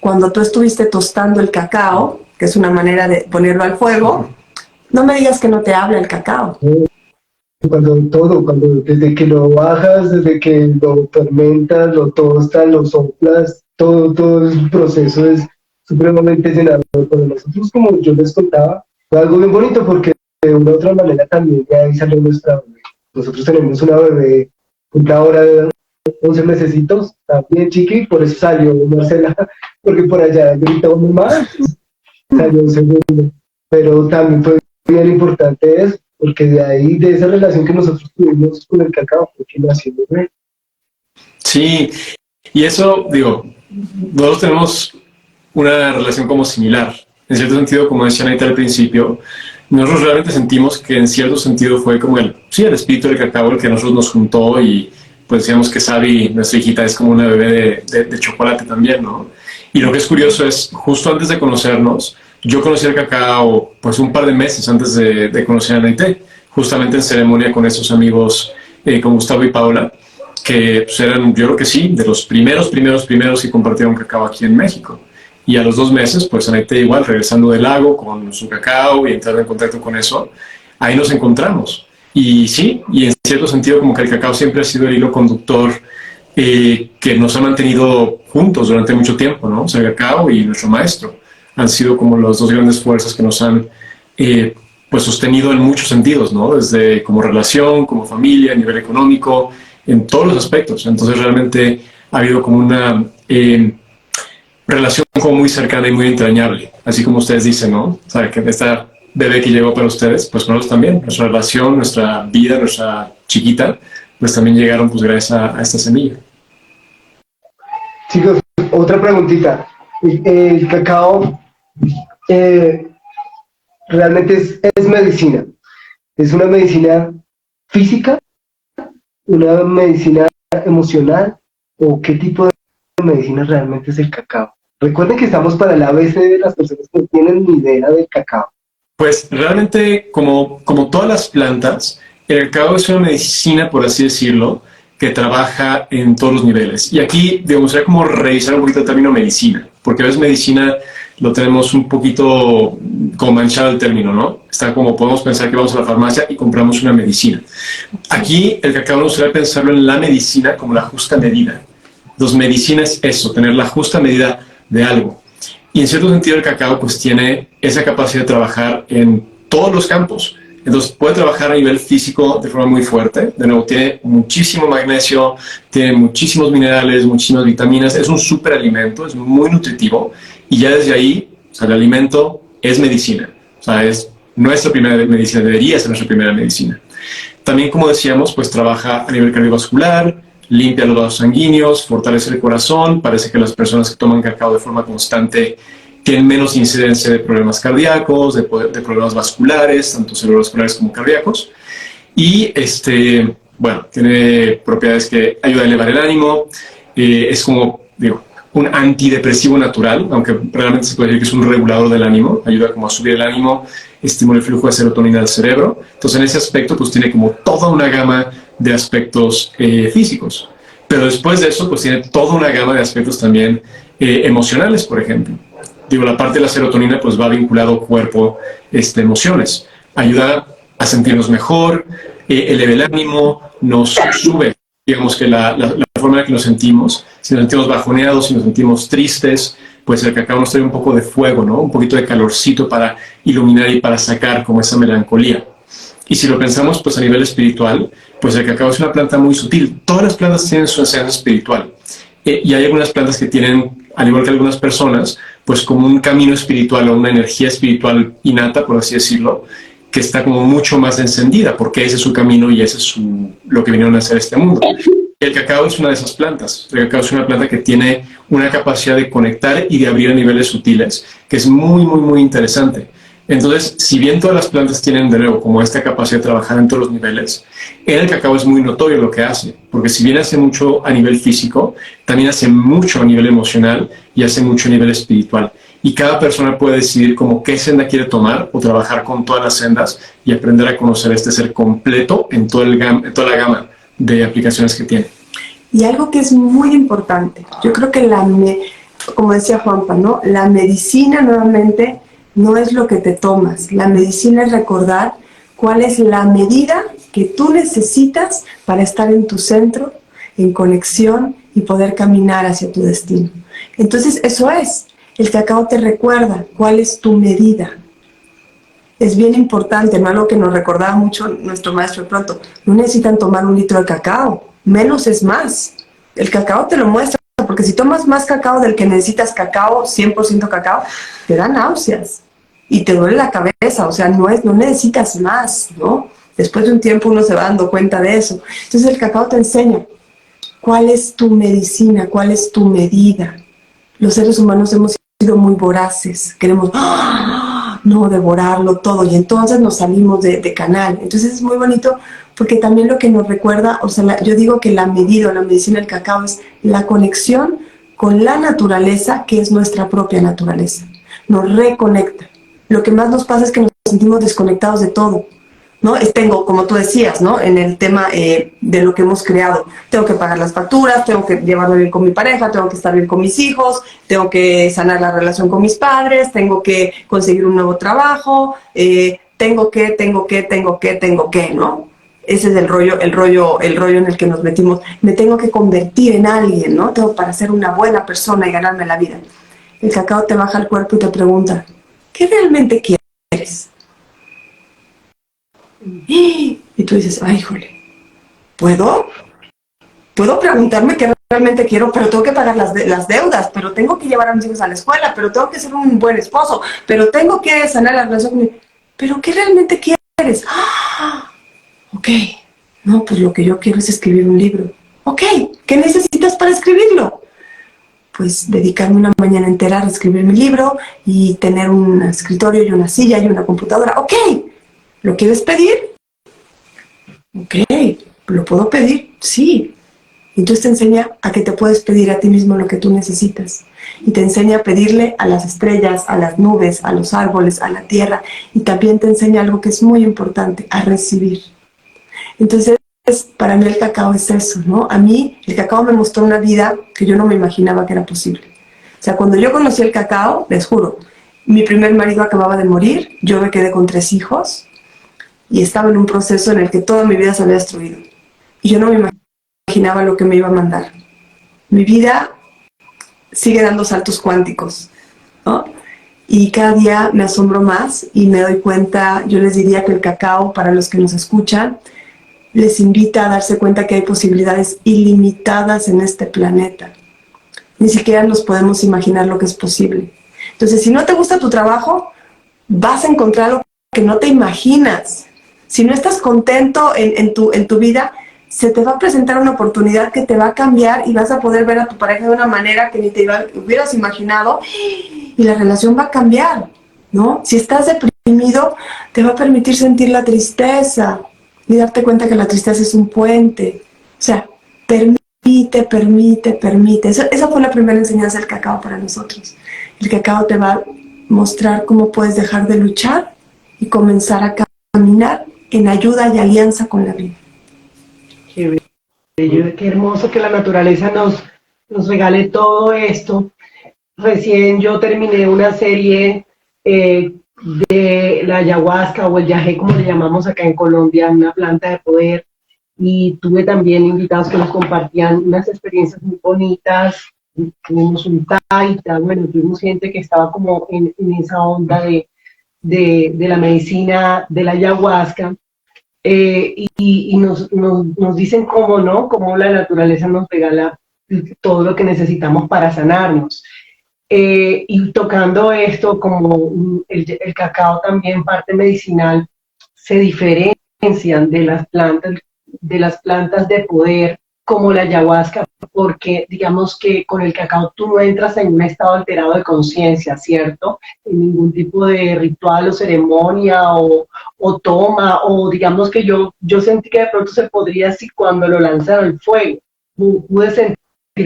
cuando tú estuviste tostando el cacao, que es una manera de ponerlo al fuego, no me digas que no te habla el cacao. Desde que lo bajas, desde que lo fermentas, lo tostas, lo soplas, todo el proceso es supremamente llenador. Para nosotros, como yo les contaba, fue algo bien bonito porque de una u otra manera también de ahí salió nuestra bebé. Nosotros tenemos una bebé ahora de 11 mesecitos, también chiqui, por eso salió Marcela, porque por allá gritó más, salió un segundo. Pero también fue bien importante eso, porque de ahí, de esa relación que nosotros tuvimos con el cacao, fue que nació el bebé. Sí, Y eso, digo, nosotros tenemos una relación como similar. En cierto sentido, como decía Anita al principio, nosotros realmente sentimos que en cierto sentido fue como el espíritu del cacao el que a nosotros nos juntó y pues decíamos que Sabi, nuestra hijita, es como una bebé de chocolate también, ¿no? Y lo que es curioso es, justo antes de conocernos, yo conocí el cacao pues un par de meses antes de conocer a Naité, justamente en ceremonia con esos amigos, con Gustavo y Paola, que pues, eran, yo creo que sí, de los primeros que compartieron cacao aquí en México. Y a los 2 meses, pues Naité igual, regresando del lago con su cacao y entrando en contacto con eso, ahí nos encontramos. Y sí, y en cierto sentido como que el cacao siempre ha sido el hilo conductor que nos ha mantenido juntos durante mucho tiempo, ¿no? O sea, el cacao y nuestro maestro han sido como las dos grandes fuerzas que nos han pues sostenido en muchos sentidos, ¿no? Desde como relación, como familia, a nivel económico, en todos los aspectos. Entonces realmente ha habido como una relación como muy cercana y muy entrañable, así como ustedes dicen, ¿no? O sea, que esta bebé que llegó para ustedes, pues con nosotros también, nuestra relación, nuestra vida, nuestra chiquita, pues también llegaron pues gracias a esta semilla. Chicos, otra preguntita. El cacao realmente es medicina. ¿Es una medicina física? ¿Una medicina emocional? ¿O qué tipo de medicina realmente es el cacao? Recuerden que estamos para el ABC de las personas que no tienen ni idea del cacao. Pues realmente, como todas las plantas, el cacao es una medicina, por así decirlo, que trabaja en todos los niveles. Y aquí, digamos, sería como revisar un poquito el término medicina, porque a veces medicina lo tenemos un poquito como manchado el término, ¿no? Está como podemos pensar que vamos a la farmacia y compramos una medicina. Aquí el cacao nos gustaría pensarlo en la medicina como la justa medida. Entonces, medicina es eso, tener la justa medida de algo. Y en cierto sentido el cacao pues tiene esa capacidad de trabajar en todos los campos. Entonces puede trabajar a nivel físico de forma muy fuerte. De nuevo, tiene muchísimo magnesio, tiene muchísimos minerales, muchísimas vitaminas. Es un superalimento, es muy nutritivo. Y ya desde ahí, o sea, el alimento es medicina. O sea, es nuestra primera medicina, debería ser nuestra primera medicina. También, como decíamos, pues trabaja a nivel cardiovascular, limpia los vasos sanguíneos, fortalece el corazón. Parece que las personas que toman cacao de forma constante tienen menos incidencia de problemas cardíacos, de problemas vasculares, tanto cerebrovasculares como cardíacos. Y bueno, tiene propiedades que ayudan a elevar el ánimo. Es como, digo, un antidepresivo natural, aunque realmente se puede decir que es un regulador del ánimo, ayuda como a subir el ánimo, estimula el flujo de serotonina al cerebro. Entonces, en ese aspecto, pues tiene como toda una gama de aspectos físicos. Pero después de eso, pues tiene toda una gama de aspectos también emocionales, por ejemplo. Digo, la parte de la serotonina pues va vinculado cuerpo, emociones. Ayuda a sentirnos mejor, eleva el ánimo, nos sube, digamos que la forma en la que nos sentimos. Si nos sentimos bajoneados, si nos sentimos tristes, pues el cacao nos trae un poco de fuego, ¿no? Un poquito de calorcito para iluminar y para sacar como esa melancolía. Y si lo pensamos pues a nivel espiritual, pues el cacao es una planta muy sutil. Todas las plantas tienen su esencia espiritual. Y hay algunas plantas que tienen, al igual que algunas personas, pues como un camino espiritual o una energía espiritual innata, por así decirlo, que está como mucho más encendida, porque ese es su camino y ese es lo que vinieron a hacer este mundo. El cacao es una de esas plantas. El cacao es una planta que tiene una capacidad de conectar y de abrir a niveles sutiles, que es muy, muy, muy interesante. Entonces, si bien todas las plantas tienen de nuevo como esta capacidad de trabajar en todos los niveles, en el cacao es muy notorio lo que hace, porque si bien hace mucho a nivel físico, también hace mucho a nivel emocional y hace mucho a nivel espiritual. Y cada persona puede decidir como qué senda quiere tomar o trabajar con todas las sendas y aprender a conocer este ser completo en toda la gama de aplicaciones que tiene. Y algo que es muy importante, yo creo que como decía Juanpa, ¿no? La medicina nuevamente no es lo que te tomas. La medicina es recordar cuál es la medida que tú necesitas para estar en tu centro, en conexión y poder caminar hacia tu destino. Entonces, eso es. El cacao te recuerda cuál es tu medida. Es bien importante, ¿no? Algo que nos recordaba mucho nuestro maestro de pronto. No necesitan tomar 1 litro de cacao. Menos es más. El cacao te lo muestra, porque si tomas más cacao del que necesitas cacao, 100% cacao, te da náuseas. Y te duele la cabeza, o sea, no necesitas más, ¿no? Después de un tiempo uno se va dando cuenta de eso. Entonces el cacao te enseña, ¿Cuál es tu medicina? ¿Cuál es tu medida? Los seres humanos hemos sido muy voraces, queremos no devorarlo todo y entonces nos salimos de canal. Entonces es muy bonito porque también lo que nos recuerda, o sea, yo digo que la medida o la medicina del cacao es la conexión con la naturaleza, que es nuestra propia naturaleza. Nos reconecta. Lo que más nos pasa es que nos sentimos desconectados de todo, ¿no? Tengo, como tú decías, ¿no? En el tema de lo que hemos creado, tengo que pagar las facturas, tengo que llevarme bien con mi pareja, tengo que estar bien con mis hijos, tengo que sanar la relación con mis padres, tengo que conseguir un nuevo trabajo, tengo que, ¿no? Ese es el rollo en el que nos metimos. Me tengo que convertir en alguien, ¿no? Tengo para ser una buena persona y ganarme la vida. El cacao te baja al cuerpo y te pregunta, ¿qué realmente quieres? Y tú dices, ay, híjole, ¿puedo preguntarme qué realmente quiero? Pero tengo que pagar las deudas, pero tengo que llevar a mis hijos a la escuela, pero tengo que ser un buen esposo, pero tengo que sanar la relación con mi... ¿Pero qué realmente quieres? ¡Ah! Ok, no, pues lo que yo quiero es escribir un libro. Ok, ¿qué necesitas para escribirlo? Pues dedicarme una mañana entera a escribir mi libro y tener un escritorio y una silla y una computadora. Ok, ¿lo quieres pedir? Ok, ¿lo puedo pedir? Sí. Entonces te enseña a que te puedes pedir a ti mismo lo que tú necesitas. Y te enseña a pedirle a las estrellas, a las nubes, a los árboles, a la tierra. Y también te enseña algo que es muy importante, a recibir. Entonces, para mí el cacao es eso, ¿no? A mí el cacao me mostró una vida que yo no me imaginaba que era posible. O sea, cuando yo conocí el cacao, les juro, mi primer marido acababa de morir, yo me quedé con 3 hijos y estaba en un proceso en el que toda mi vida se había destruido. Y yo no me imaginaba lo que me iba a mandar. Mi vida sigue dando saltos cuánticos, ¿no? Y cada día me asombro más y me doy cuenta, yo les diría que el cacao, para los que nos escuchan, les invita a darse cuenta que hay posibilidades ilimitadas en este planeta. Ni siquiera nos podemos imaginar lo que es posible. Entonces, si no te gusta tu trabajo, vas a encontrar lo que no te imaginas. Si no estás contento en tu vida, se te va a presentar una oportunidad que te va a cambiar y vas a poder ver a tu pareja de una manera que ni te hubieras imaginado y la relación va a cambiar, ¿no? Si estás deprimido, te va a permitir sentir la tristeza y darte cuenta que la tristeza es un puente. O sea, permite. Esa fue la primera enseñanza del cacao para nosotros. El cacao te va a mostrar cómo puedes dejar de luchar y comenzar a caminar en ayuda y alianza con la vida. Qué bello, qué hermoso que la naturaleza nos regale todo esto. Recién yo terminé una serie de la ayahuasca o el yagé, como le llamamos acá en Colombia, una planta de poder, y tuve también invitados que nos compartían unas experiencias muy bonitas. Tuvimos un taita, bueno, tuvimos gente que estaba como en esa onda de la medicina de la ayahuasca, y nos dicen cómo no, cómo la naturaleza nos regala todo lo que necesitamos para sanarnos. Y tocando esto, como el cacao también parte medicinal, se diferencian de las plantas de poder como la ayahuasca, porque digamos que con el cacao tú no entras en un estado alterado de conciencia, ¿cierto? En ningún tipo de ritual o ceremonia o toma, o digamos que yo sentí que de pronto se podría, así cuando lo lanzaron al fuego, pude sentir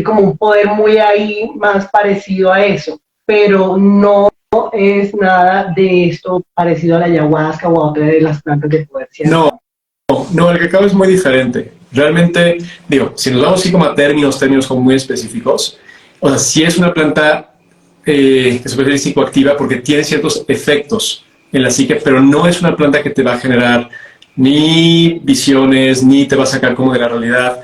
como un poder muy ahí más parecido a eso, pero no es nada de esto parecido a la ayahuasca o a otra de las plantas de poder, ¿cierto? No, el cacao es muy diferente. Realmente, digo, si nos vamos así como a términos como muy específicos, o sea, sí es una planta que se puede decir psicoactiva porque tiene ciertos efectos en la psique, pero no es una planta que te va a generar ni visiones, ni te va a sacar como de la realidad,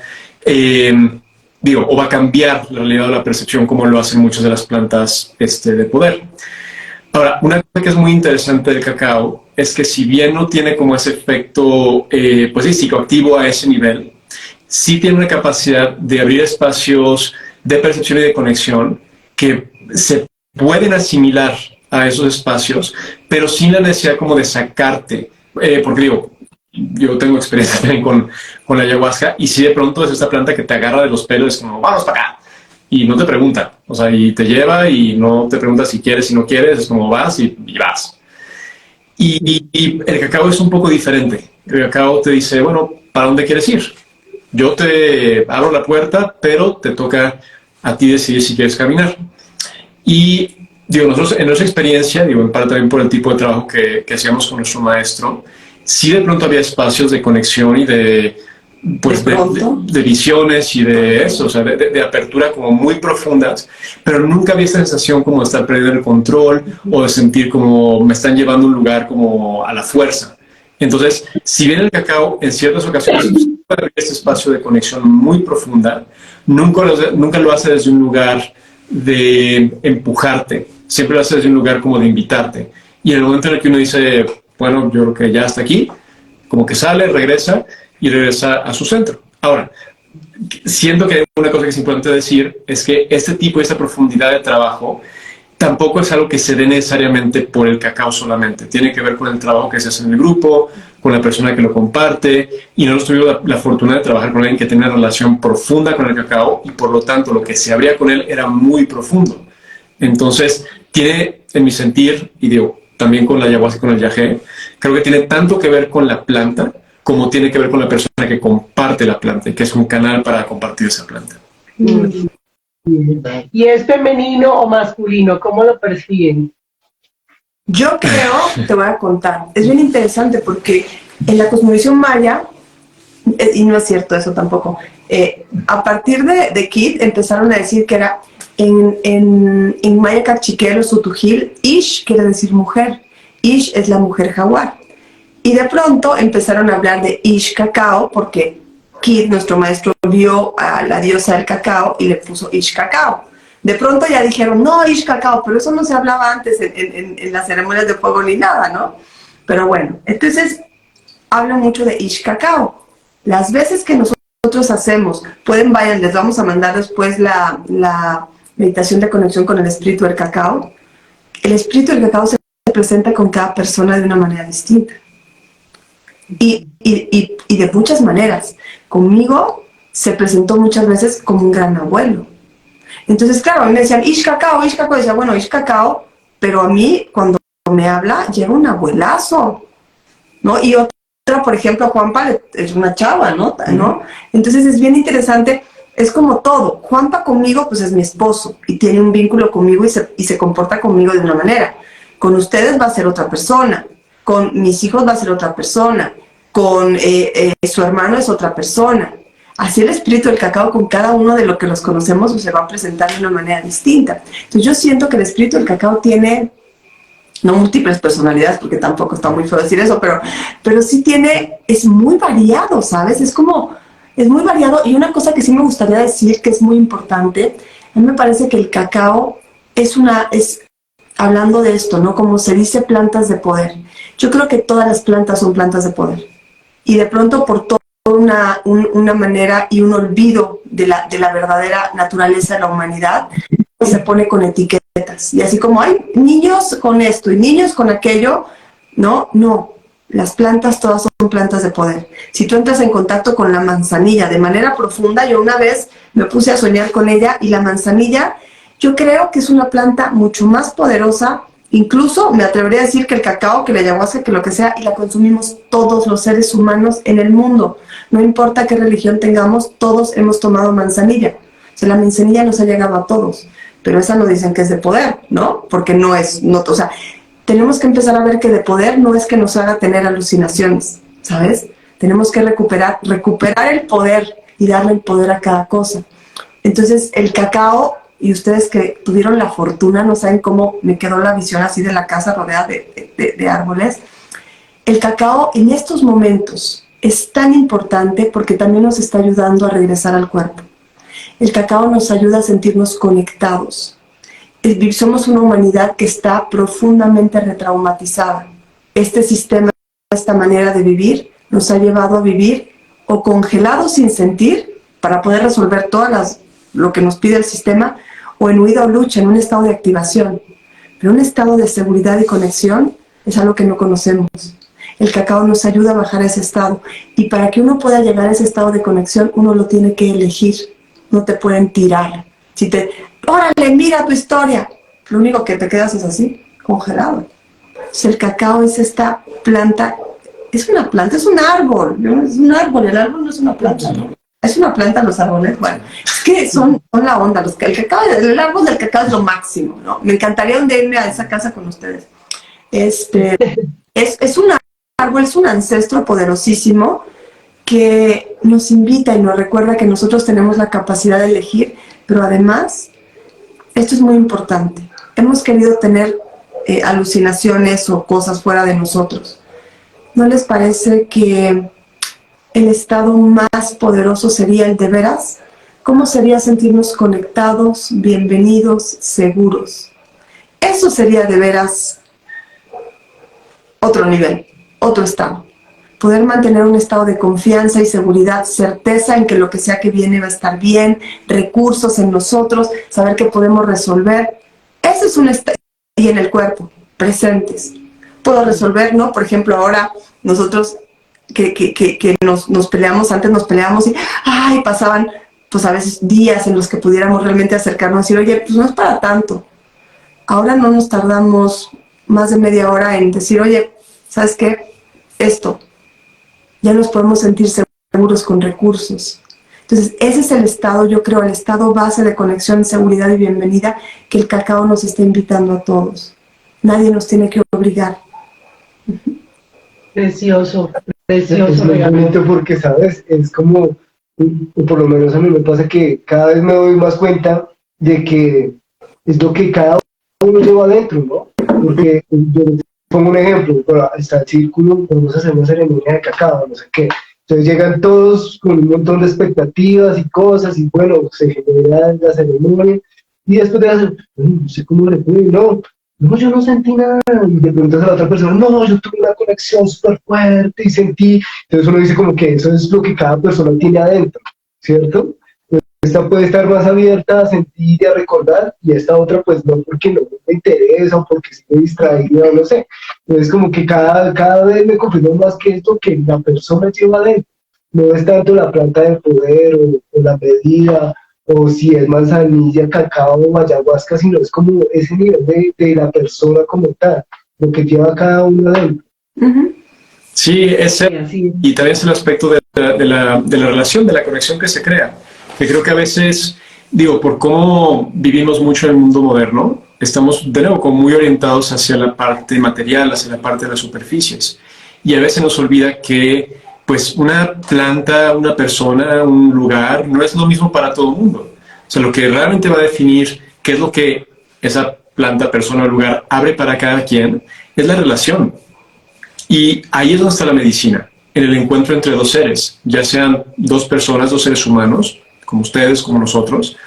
o va a cambiar la realidad o la percepción como lo hacen muchas de las plantas de poder. Ahora, una cosa que es muy interesante del cacao es que si bien no tiene como ese efecto psicoactivo a ese nivel, sí tiene una capacidad de abrir espacios de percepción y de conexión que se pueden asimilar a esos espacios, pero sin la necesidad como de sacarte, porque yo tengo experiencia también con la ayahuasca, y si de pronto es esta planta que te agarra de los pelos, es como, vamos para acá, y no te pregunta, o sea, y te lleva y no te pregunta si quieres, si no quieres, es como vas y vas. Y el cacao es un poco diferente. El cacao te dice, bueno, ¿para dónde quieres ir? Yo te abro la puerta, pero te toca a ti decidir si quieres caminar. Y digo, nosotros en nuestra experiencia, digo, en parte también por el tipo de trabajo que hacíamos con nuestro maestro, sí de pronto había espacios de conexión y pues de visiones y de eso, o sea, de apertura como muy profundas, pero nunca había esta sensación como de estar perdiendo el control o de sentir como me están llevando a un lugar como a la fuerza. Entonces, si bien el cacao en ciertas ocasiones puede haber este espacio de conexión muy profunda, nunca lo hace desde un lugar de empujarte, siempre lo hace desde un lugar como de invitarte. Y en el momento en el que uno dice, bueno, yo creo que ya está aquí, como que sale, regresa y regresa a su centro. Ahora, siento que una cosa que es importante decir es que este tipo y esta profundidad de trabajo tampoco es algo que se dé necesariamente por el cacao solamente. Tiene que ver con el trabajo que se hace en el grupo, con la persona que lo comparte, y nosotros tuvimos la fortuna de trabajar con alguien que tenía una relación profunda con el cacao, y por lo tanto lo que se abría con él era muy profundo. Entonces, tiene, en mi sentir, y digo, también con la ayahuasca y con el yagé, creo que tiene tanto que ver con la planta como tiene que ver con la persona que comparte la planta, y que es un canal para compartir esa planta. ¿Y es femenino o masculino? ¿Cómo lo perciben? Yo creo, te voy a contar, es bien interesante porque en la cosmovisión maya, y no es cierto eso tampoco, a partir de Kid empezaron a decir que era en maya cachiquel o sutujil, Ish quiere decir mujer, Ish es la mujer jaguar. Y de pronto empezaron a hablar de Ish cacao porque Kid, nuestro maestro, vio a la diosa del cacao y le puso Ish cacao. De pronto ya dijeron, no, Ish cacao, pero eso no se hablaba antes en las ceremonias de fuego ni nada, ¿no? Pero bueno, entonces habla mucho de Ish cacao. Las veces que nosotros hacemos, vayan, les vamos a mandar después la meditación de conexión con el espíritu del cacao. El espíritu del cacao se presenta con cada persona de una manera distinta. Y de muchas maneras. Conmigo se presentó muchas veces como un gran abuelo. Entonces, claro, a mí me decían, Ish cacao, decía, bueno, Ish cacao, pero a mí, cuando me habla, llega un abuelazo, ¿no? Y otra, por ejemplo, Juanpa es una chava, ¿no? Entonces es bien interesante, es como todo. Juanpa conmigo, pues es mi esposo, y tiene un vínculo conmigo y se comporta conmigo de una manera. Con ustedes va a ser otra persona, con mis hijos va a ser otra persona, con su hermano es otra persona. Así el espíritu del cacao con cada uno de los que los conocemos se va a presentar de una manera distinta. Entonces yo siento que el espíritu del cacao tiene, no múltiples personalidades, porque tampoco está muy feo decir eso, pero sí es muy variado, ¿sabes? Es muy variado. Y una cosa que sí me gustaría decir que es muy importante, a mí me parece que el cacao es hablando de esto, ¿no? Como se dice, plantas de poder. Yo creo que todas las plantas son plantas de poder. Y de pronto por toda una manera y un olvido de la verdadera naturaleza de la humanidad, se pone con etiquetas. Y así como hay niños con esto y niños con aquello, no, las plantas todas son plantas de poder. Si tú entras en contacto con la manzanilla de manera profunda, yo una vez me puse a soñar con ella, y la manzanilla, yo creo que es una planta mucho más poderosa. Incluso me atrevería a decir que el cacao, que la ayahuasca, que lo que sea, y la consumimos todos los seres humanos en el mundo. No importa qué religión tengamos, todos hemos tomado manzanilla. O sea, la manzanilla nos ha llegado a todos, pero esa no dicen que es de poder, ¿no? Porque o sea, tenemos que empezar a ver que de poder no es que nos haga tener alucinaciones, ¿sabes? Tenemos que recuperar el poder y darle el poder a cada cosa. Entonces, el cacao, y ustedes que tuvieron la fortuna, no saben cómo me quedó la visión así de la casa rodeada de árboles. El cacao en estos momentos es tan importante porque también nos está ayudando a regresar al cuerpo. El cacao nos ayuda a sentirnos conectados. Somos una humanidad que está profundamente retraumatizada. Este sistema, esta manera de vivir, nos ha llevado a vivir o congelados sin sentir para poder resolver lo que nos pide el sistema, o en huida o lucha, en un estado de activación. Pero un estado de seguridad y conexión es algo que no conocemos. El cacao nos ayuda a bajar a ese estado. Y para que uno pueda llegar a ese estado de conexión, uno lo tiene que elegir. No te pueden tirar. Si te, órale, mira tu historia. Lo único que te quedas es así, congelado. Entonces, el cacao es esta planta. Es una planta, es un árbol. ¿No? Es un árbol, el árbol no es una planta. ¿No? Es una planta los árboles. Bueno, es que son la onda. El árbol del cacao es lo máximo, ¿no? Me encantaría un día irme a esa casa con ustedes. Es un árbol, es un ancestro poderosísimo que nos invita y nos recuerda que nosotros tenemos la capacidad de elegir, pero además, esto es muy importante. Hemos querido tener alucinaciones o cosas fuera de nosotros. ¿No les parece que el estado más poderoso sería el de veras? ¿Cómo sería sentirnos conectados, bienvenidos, seguros? Eso sería de veras otro nivel, otro estado. Poder mantener un estado de confianza y seguridad, certeza en que lo que sea que viene va a estar bien, recursos en nosotros, saber que podemos resolver. Ese es un estado. Y en el cuerpo, presentes. Puedo resolver, ¿no? Por ejemplo, ahora nosotros que nos peleamos, antes nos peleamos y ay, pasaban pues a veces días en los que pudiéramos realmente acercarnos y decir, oye, pues no es para tanto. Ahora no nos tardamos más de media hora en decir, oye, ¿sabes qué? Esto. Ya nos podemos sentir seguros con recursos. Entonces, ese es el estado, yo creo, el estado base de conexión, seguridad y bienvenida que el cacao nos está invitando a todos. Nadie nos tiene que obligar. Precioso, precioso. Es muy bonito porque, ¿sabes? Es como, o por lo menos a mí me pasa que cada vez me doy más cuenta de que es lo que cada uno lleva adentro, ¿no? Porque yo pongo un ejemplo, está el círculo, podemos hacer una ceremonia de cacao, no sé qué. Entonces llegan todos con un montón de expectativas y cosas, y bueno, se genera la ceremonia, y después de hacer, no sé cómo le fue, no, yo no sentí nada, y le preguntas a la otra persona, no, yo tuve una conexión súper fuerte y sentí, entonces uno dice como que eso es lo que cada persona tiene adentro, ¿cierto? Esta puede estar más abierta a sentir y a recordar, y esta otra pues no, porque no me interesa o porque estoy distraída o no sé. Entonces como que cada vez me confirmo más que esto que la persona lleva adentro. No es tanto la planta de poder o la medida o si es manzanilla, cacao o ayahuasca, sino es como ese nivel de la persona como tal, lo que lleva cada uno adentro. Sí, y también es el aspecto de la relación, de la conexión que se crea. Que creo que a veces, digo, por cómo vivimos mucho en el mundo moderno, estamos de nuevo como muy orientados hacia la parte material, hacia la parte de las superficies. Y a veces nos olvida que pues una planta, una persona, un lugar, no es lo mismo para todo el mundo. O sea, lo que realmente va a definir qué es lo que esa planta, persona o lugar abre para cada quien es la relación. Y ahí es donde está la medicina, en el encuentro entre dos seres, ya sean dos personas, dos seres humanos, como ustedes, como nosotros.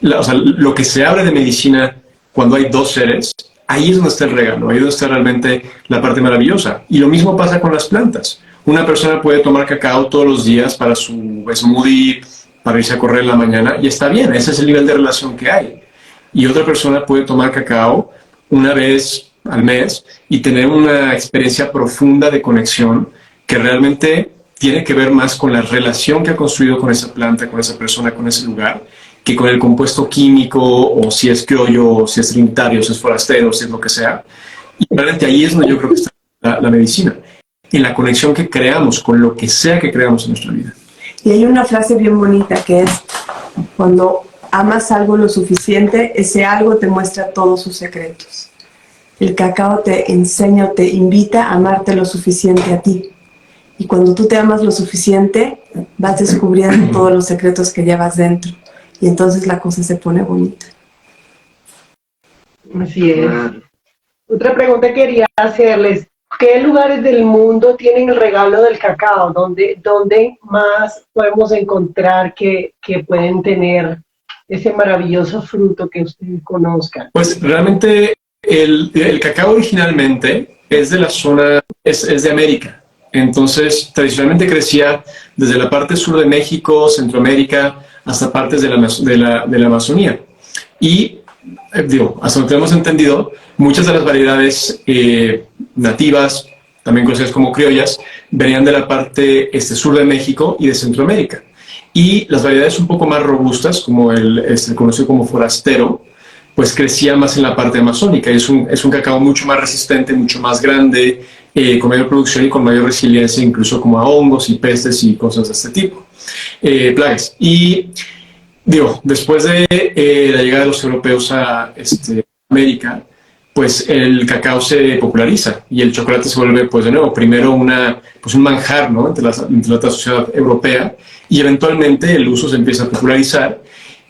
O sea, lo que se habla de medicina cuando hay dos seres, ahí es donde está el regalo, ahí es donde está realmente la parte maravillosa. Y lo mismo pasa con las plantas. Una persona puede tomar cacao todos los días para su smoothie, para irse a correr en la mañana, y está bien, ese es el nivel de relación que hay. Y otra persona puede tomar cacao una vez al mes y tener una experiencia profunda de conexión que realmente tiene que ver más con la relación que ha construido con esa planta, con esa persona, con ese lugar, que con el compuesto químico, o si es criollo, o si es trinitario, si es forastero, si es lo que sea. Y realmente ahí es donde yo creo que está la medicina, en la conexión que creamos con lo que sea que creamos en nuestra vida. Y hay una frase bien bonita que es, cuando amas algo lo suficiente, ese algo te muestra todos sus secretos. El cacao te enseña, te invita a amarte lo suficiente a ti. Y cuando tú te amas lo suficiente, vas descubriendo todos los secretos que llevas dentro. Y entonces la cosa se pone bonita. Así es. Otra pregunta que quería hacerles. ¿Qué lugares del mundo tienen el regalo del cacao? ¿Dónde más podemos encontrar que pueden tener ese maravilloso fruto que ustedes conozcan? Pues realmente el cacao originalmente es de la zona, es de América. Entonces, tradicionalmente crecía desde la parte sur de México, Centroamérica, hasta partes de la Amazonía. Y, digo, hasta donde hemos entendido, muchas de las variedades nativas, también conocidas como criollas, venían de la parte sur de México y de Centroamérica. Y las variedades un poco más robustas, como el conocido como forastero, pues crecía más en la parte amazónica. Y es un cacao mucho más resistente, mucho más grande, con mayor producción y con mayor resiliencia, incluso como a hongos y pestes y cosas de este tipo, plagas. Y digo, después de la llegada de los europeos a América, pues el cacao se populariza y el chocolate se vuelve, pues de nuevo, primero un manjar, ¿no?, entre la sociedad europea, y eventualmente el uso se empieza a popularizar.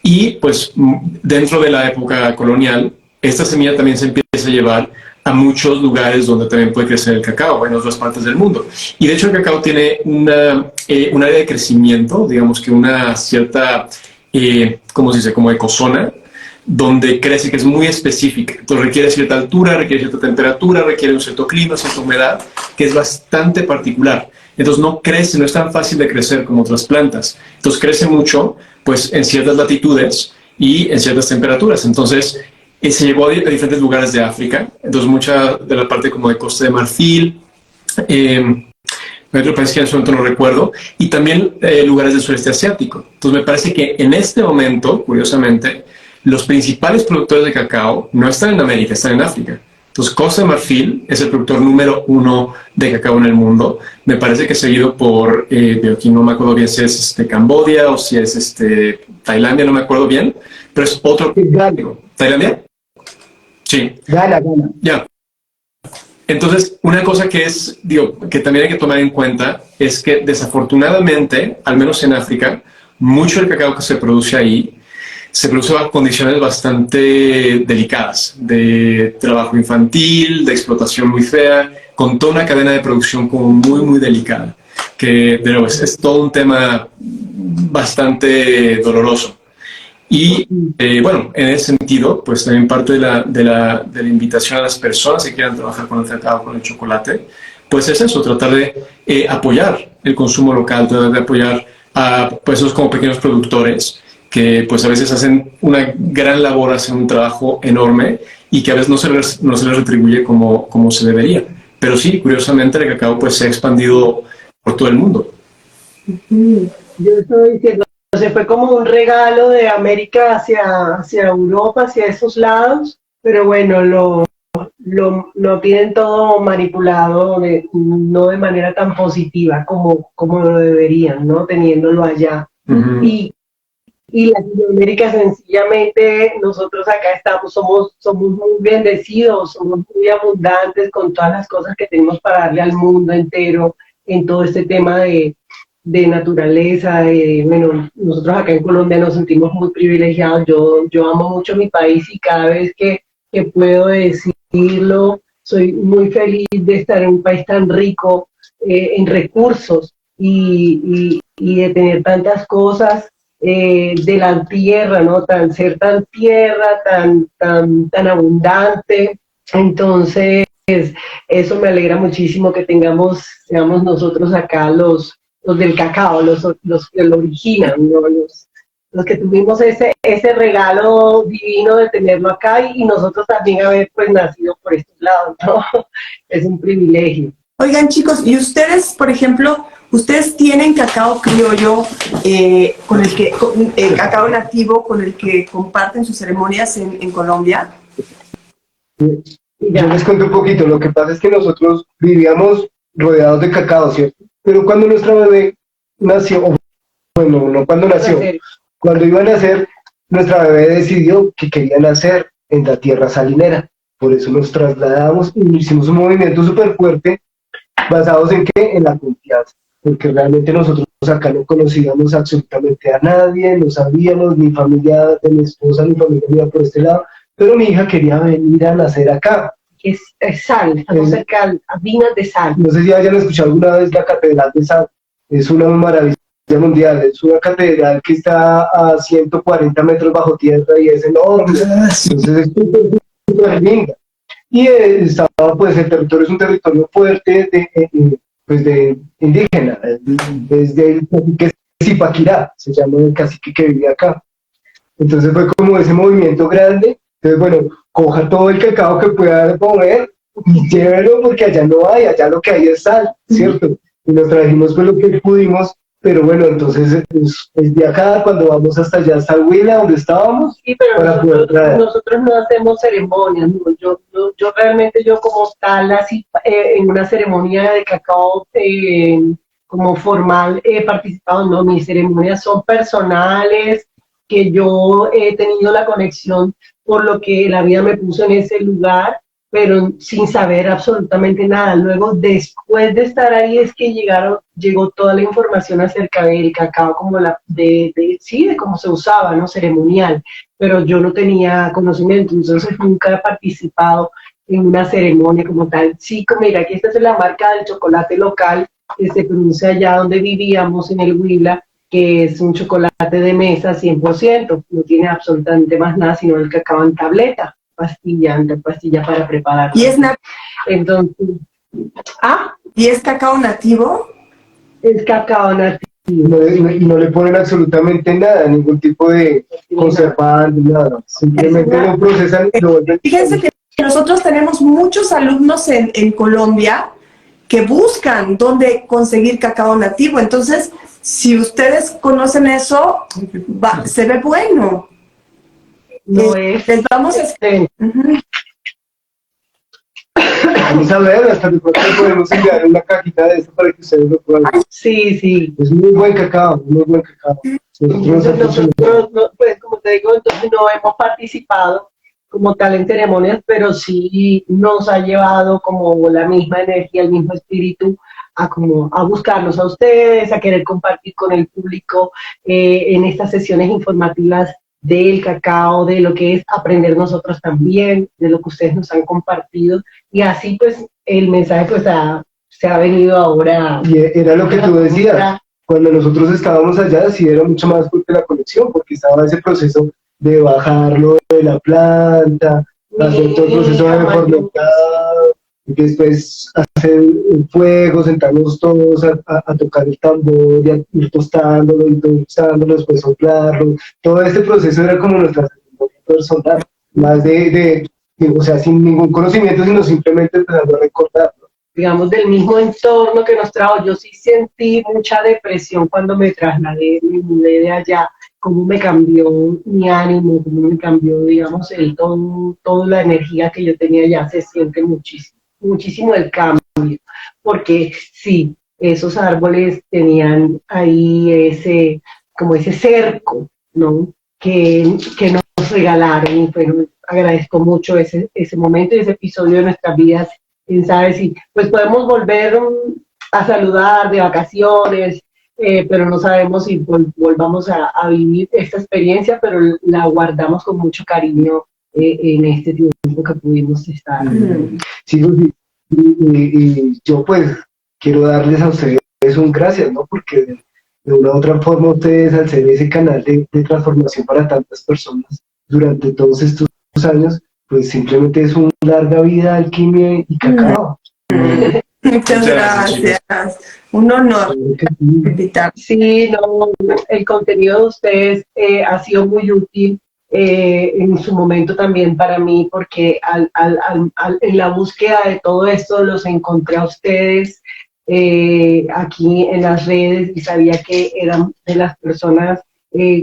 Y pues dentro de la época colonial, esta semilla también se empieza a llevar a muchos lugares donde también puede crecer el cacao, en otras partes del mundo. Y de hecho el cacao tiene un área de crecimiento, digamos que una cierta, ¿cómo se dice?, como ecozona, donde crece, que es muy específica. Entonces requiere cierta altura, requiere cierta temperatura, requiere un cierto clima, cierta humedad, que es bastante particular. Entonces no crece, no es tan fácil de crecer como otras plantas. Entonces crece mucho, pues, en ciertas latitudes y en ciertas temperaturas. Entonces se llevó a diferentes lugares de África. Entonces mucha de la parte como de Costa de Marfil, otro país que en su momento no recuerdo, y también lugares del sureste asiático. Entonces me parece que en este momento, curiosamente, los principales productores de cacao no están en América, están en África. Entonces, Costa de Marfil es el productor número 1 de cacao en el mundo. Me parece que seguido por, aquí no me acuerdo bien si es Camboya o si es Tailandia, no me acuerdo bien, pero es otro. ¿Tailandia? Sí. Gana. Ya. Entonces, una cosa que que también hay que tomar en cuenta es que desafortunadamente, al menos en África, mucho del cacao que se produce ahí se produce bajo condiciones bastante delicadas, de trabajo infantil, de explotación muy fea, con toda una cadena de producción como muy, muy delicada, que de nuevo es todo un tema bastante doloroso. Y bueno, en ese sentido, pues también parte de la invitación a las personas que quieran trabajar con el cacao, con el chocolate, pues es eso, tratar de apoyar el consumo local, tratar de apoyar a pues, esos como pequeños productores que pues a veces hacen una gran labor, hacen un trabajo enorme y que a veces no se les retribuye como se debería. Pero sí, curiosamente, el cacao pues se ha expandido por todo el mundo. Yo estoy diciendo, se fue como un regalo de América hacia Europa, hacia esos lados, pero bueno, lo tienen todo manipulado, no de manera tan positiva como lo deberían, ¿no? Teniéndolo allá. Uh-huh. Y Latinoamérica sencillamente, nosotros acá somos muy bendecidos, somos muy abundantes con todas las cosas que tenemos para darle al mundo entero en todo este tema de naturaleza. Bueno, nosotros acá en Colombia nos sentimos muy privilegiados. Yo amo mucho mi país y cada vez que puedo decirlo, soy muy feliz de estar en un país tan rico en recursos y de tener tantas cosas. De la tierra, ¿no? Ser tan tierra, tan abundante. Entonces, eso me alegra muchísimo que seamos nosotros acá los del cacao, los que lo originan, ¿no? Los que tuvimos ese regalo divino de tenerlo acá y nosotros también haber pues nacido por estos lados, ¿no? Es un privilegio. Oigan, chicos, ¿y ustedes, por ejemplo, ustedes tienen cacao criollo cacao nativo con el que comparten sus ceremonias en Colombia? Yo les cuento un poquito. Lo que pasa es que nosotros vivíamos rodeados de cacao, ¿cierto? Pero cuando nuestra bebé nació, bueno, no cuando nació, cuando iba a nacer, nuestra bebé decidió que quería nacer en la tierra salinera. Por eso nos trasladamos y hicimos un movimiento súper fuerte, basados en ¿qué? En la confianza, porque realmente nosotros acá no conocíamos absolutamente a nadie, no sabíamos, ni familia de mi esposa, ni familia mía por este lado, pero mi hija quería venir a nacer acá. Es sal, estamos cerca a Minas de Sal. No sé si hayan escuchado alguna vez la Catedral de Sal, es una maravilla mundial, es una catedral que está a 140 metros bajo tierra y es enorme, entonces es súper linda. Y estaba, pues el territorio es un territorio fuerte de indígena, desde el cacique Zipaquirá, se llama el cacique que vivía acá. Entonces fue como ese movimiento grande. Entonces, bueno, coja todo el cacao que pueda comer, y llévelo porque allá no hay, allá lo que hay es sal, ¿cierto? Y nos trajimos pues lo que pudimos, pero bueno, entonces es de acá cuando vamos hasta allá, hasta Huila, donde estábamos, Sí, pero para poder traer. nosotros no hacemos ceremonias, ¿no? Yo realmente, yo como tal, así, en una ceremonia de cacao como formal he participado, no, mis ceremonias son personales, que yo he tenido la conexión por lo que la vida me puso en ese lugar, pero sin saber absolutamente nada. Luego, después de estar ahí, es que llegó toda la información acerca del cacao, como sí, de cómo se usaba, ¿no? Ceremonial, pero yo no tenía conocimiento, entonces nunca he participado en una ceremonia como tal. Sí, como mira, aquí esta es la marca del chocolate local que se produce allá donde vivíamos, en el Huila, que es un chocolate de mesa 100%, no tiene absolutamente más nada sino el cacao en tableta, pastilla para prepararlo. ¿Y es, Entonces, ¿y es cacao nativo? Es cacao nativo. Y no le ponen absolutamente nada, ningún tipo de conservante, nada. Simplemente lo procesan y lo vuelven. Fíjense que nosotros tenemos muchos alumnos en Colombia que buscan dónde conseguir cacao nativo. Entonces, si ustedes conocen eso, se ve bueno. No es. Les vamos a... Vamos a ver, hasta de pronto podemos enviar una cajita de esto para que ustedes lo prueben. Sí, sí. Es muy buen cacao, muy buen cacao. Nosotros, pues como te digo, entonces no hemos participado como tal en ceremonias, pero sí nos ha llevado como la misma energía, el mismo espíritu a buscarlos a ustedes, a querer compartir con el público en estas sesiones informativas del cacao, de lo que es aprender nosotros también, de lo que ustedes nos han compartido, y así pues el mensaje pues se ha venido ahora. Y era lo que tú decías, cuando nosotros estábamos allá sí era mucho más fuerte la conexión, porque estaba ese proceso de bajarlo de la planta, hacer todo el proceso de fermentado, y después hacer el fuego, sentarnos todos a tocar el tambor y a ir tostándolo y tostándolo, después soplarlo. Todo este proceso era como nuestra ceremonia personal, más o sea, sin ningún conocimiento, sino simplemente empezando a recordar, ¿no? Digamos, del mismo entorno que nos trajo. Yo sí sentí mucha depresión cuando me trasladé, me mudé de allá, cómo me cambió mi ánimo, cómo me cambió, digamos, toda la energía que yo tenía allá, se siente muchísimo el cambio, porque sí, esos árboles tenían ahí como ese cerco, ¿no? Que nos regalaron, y bueno, agradezco mucho ese momento y ese episodio de nuestras vidas. Quién sabe si pues podemos volver a saludar de vacaciones, pero no sabemos si volvamos a vivir esta experiencia, pero la guardamos con mucho cariño en este tiempo que pudimos estar. Sí, y yo pues quiero darles a ustedes un gracias, ¿no? Porque de una u otra forma ustedes, al ser ese canal de transformación para tantas personas durante todos estos años, pues simplemente es una larga vida alquimia y cacao. Muchas gracias. Un honor invitar. Sí, no, el contenido de ustedes ha sido muy útil en su momento también para mí, porque en la búsqueda de todo esto los encontré a ustedes aquí en las redes y sabía que eran de las personas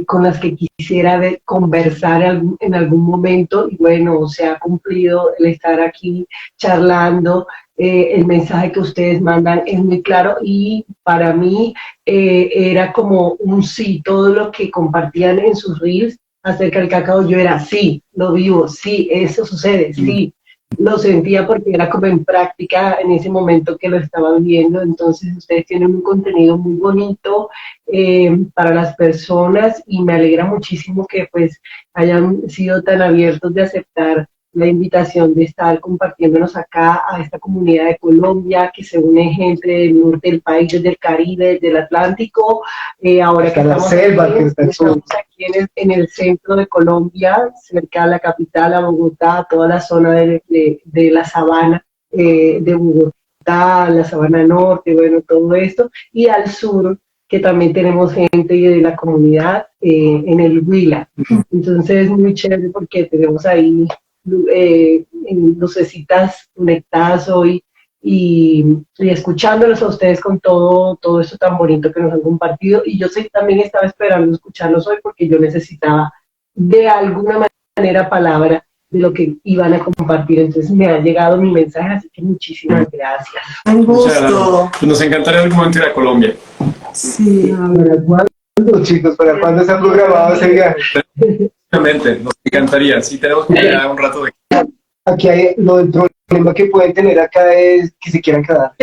con las que quisiera conversar en algún momento, y bueno, se ha cumplido el estar aquí charlando. El mensaje que ustedes mandan es muy claro, y para mí era como un sí. Todo lo que compartían en sus reels acerca del cacao, yo era sí, lo vivo, sí, eso sucede, sí. Lo sentía porque era como en práctica en ese momento que lo estaba viviendo. Entonces ustedes tienen un contenido muy bonito para las personas, y me alegra muchísimo que pues hayan sido tan abiertos de aceptar la invitación de estar compartiéndonos acá a esta comunidad de Colombia, que se une gente del norte del país, desde el Caribe, desde el Atlántico, ahora que estamos aquí en el centro de Colombia, cerca de la capital, a Bogotá, toda la zona de la sabana de Bogotá, la sabana norte, bueno, todo esto, y al sur, que también tenemos gente de la comunidad en el Huila. Entonces es muy chévere porque tenemos ahí en Lucecitas conectadas hoy y escuchándolos a ustedes con todo esto tan bonito que nos han compartido. Y yo sé, también estaba esperando escucharlos hoy porque yo necesitaba de alguna manera palabra de lo que iban a compartir. Entonces me ha llegado mi mensaje, así que muchísimas gracias. Un gusto. Nos encantaría en algún momento ir a Colombia. Sí. ¿Para cuándo, chicos? ¿Para cuándo está programado ese viaje? Exactamente, nos encantaría. Sí, tenemos que ir a un rato de... Aquí hay, lo del problema que pueden tener acá es que se quieran quedar.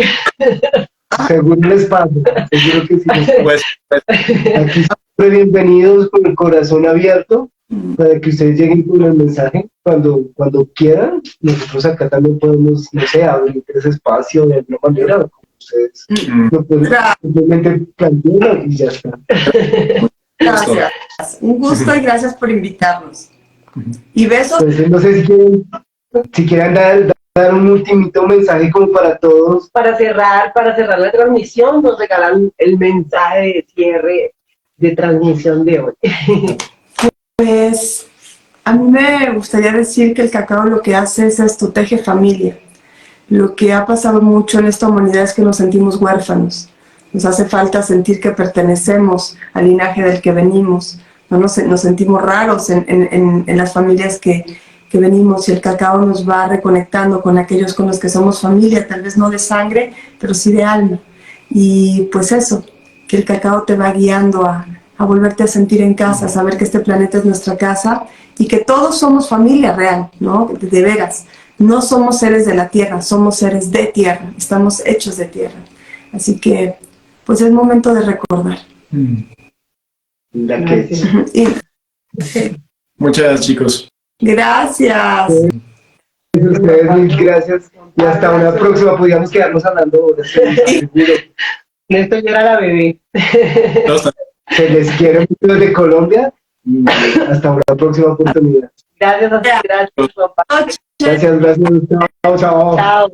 Seguro les pasa, seguro que sí. Pues, Aquí siempre bienvenidos con el corazón abierto para que ustedes lleguen con el mensaje cuando quieran. Nosotros acá también podemos, no sé, abrir ese espacio de alguna manera, como ustedes lo pueden simplemente plantear y ya está. Gracias. Un gusto y gracias por invitarnos. Y besos. Entonces, no sé si quieren dar un ultimito mensaje como para todos. Para cerrar la transmisión, nos regalan el mensaje de cierre de transmisión de hoy. Pues a mí me gustaría decir que el cacao lo que hace es esto, teje familia. Lo que ha pasado mucho en esta humanidad es que nos sentimos huérfanos. Nos hace falta sentir que pertenecemos al linaje del que venimos. ¿No? Nos sentimos raros en las familias que venimos, y el cacao nos va reconectando con aquellos con los que somos familia, tal vez no de sangre, pero sí de alma. Y pues eso, que el cacao te va guiando a volverte a sentir en casa, a saber que este planeta es nuestra casa y que todos somos familia real, ¿no? De veras. No somos seres de la tierra, somos seres de tierra, estamos hechos de tierra. Así que, pues es momento de recordar. muchas gracias, chicos. Gracias. Ustedes, mil gracias. Y hasta una próxima. Podríamos quedarnos hablando horas, seguro. Esto ya era la bebé. Se les quiere mucho desde Colombia. Y hasta una próxima oportunidad. Gracias a ti, gracias, papá. Gracias. Chao, chao. Chao.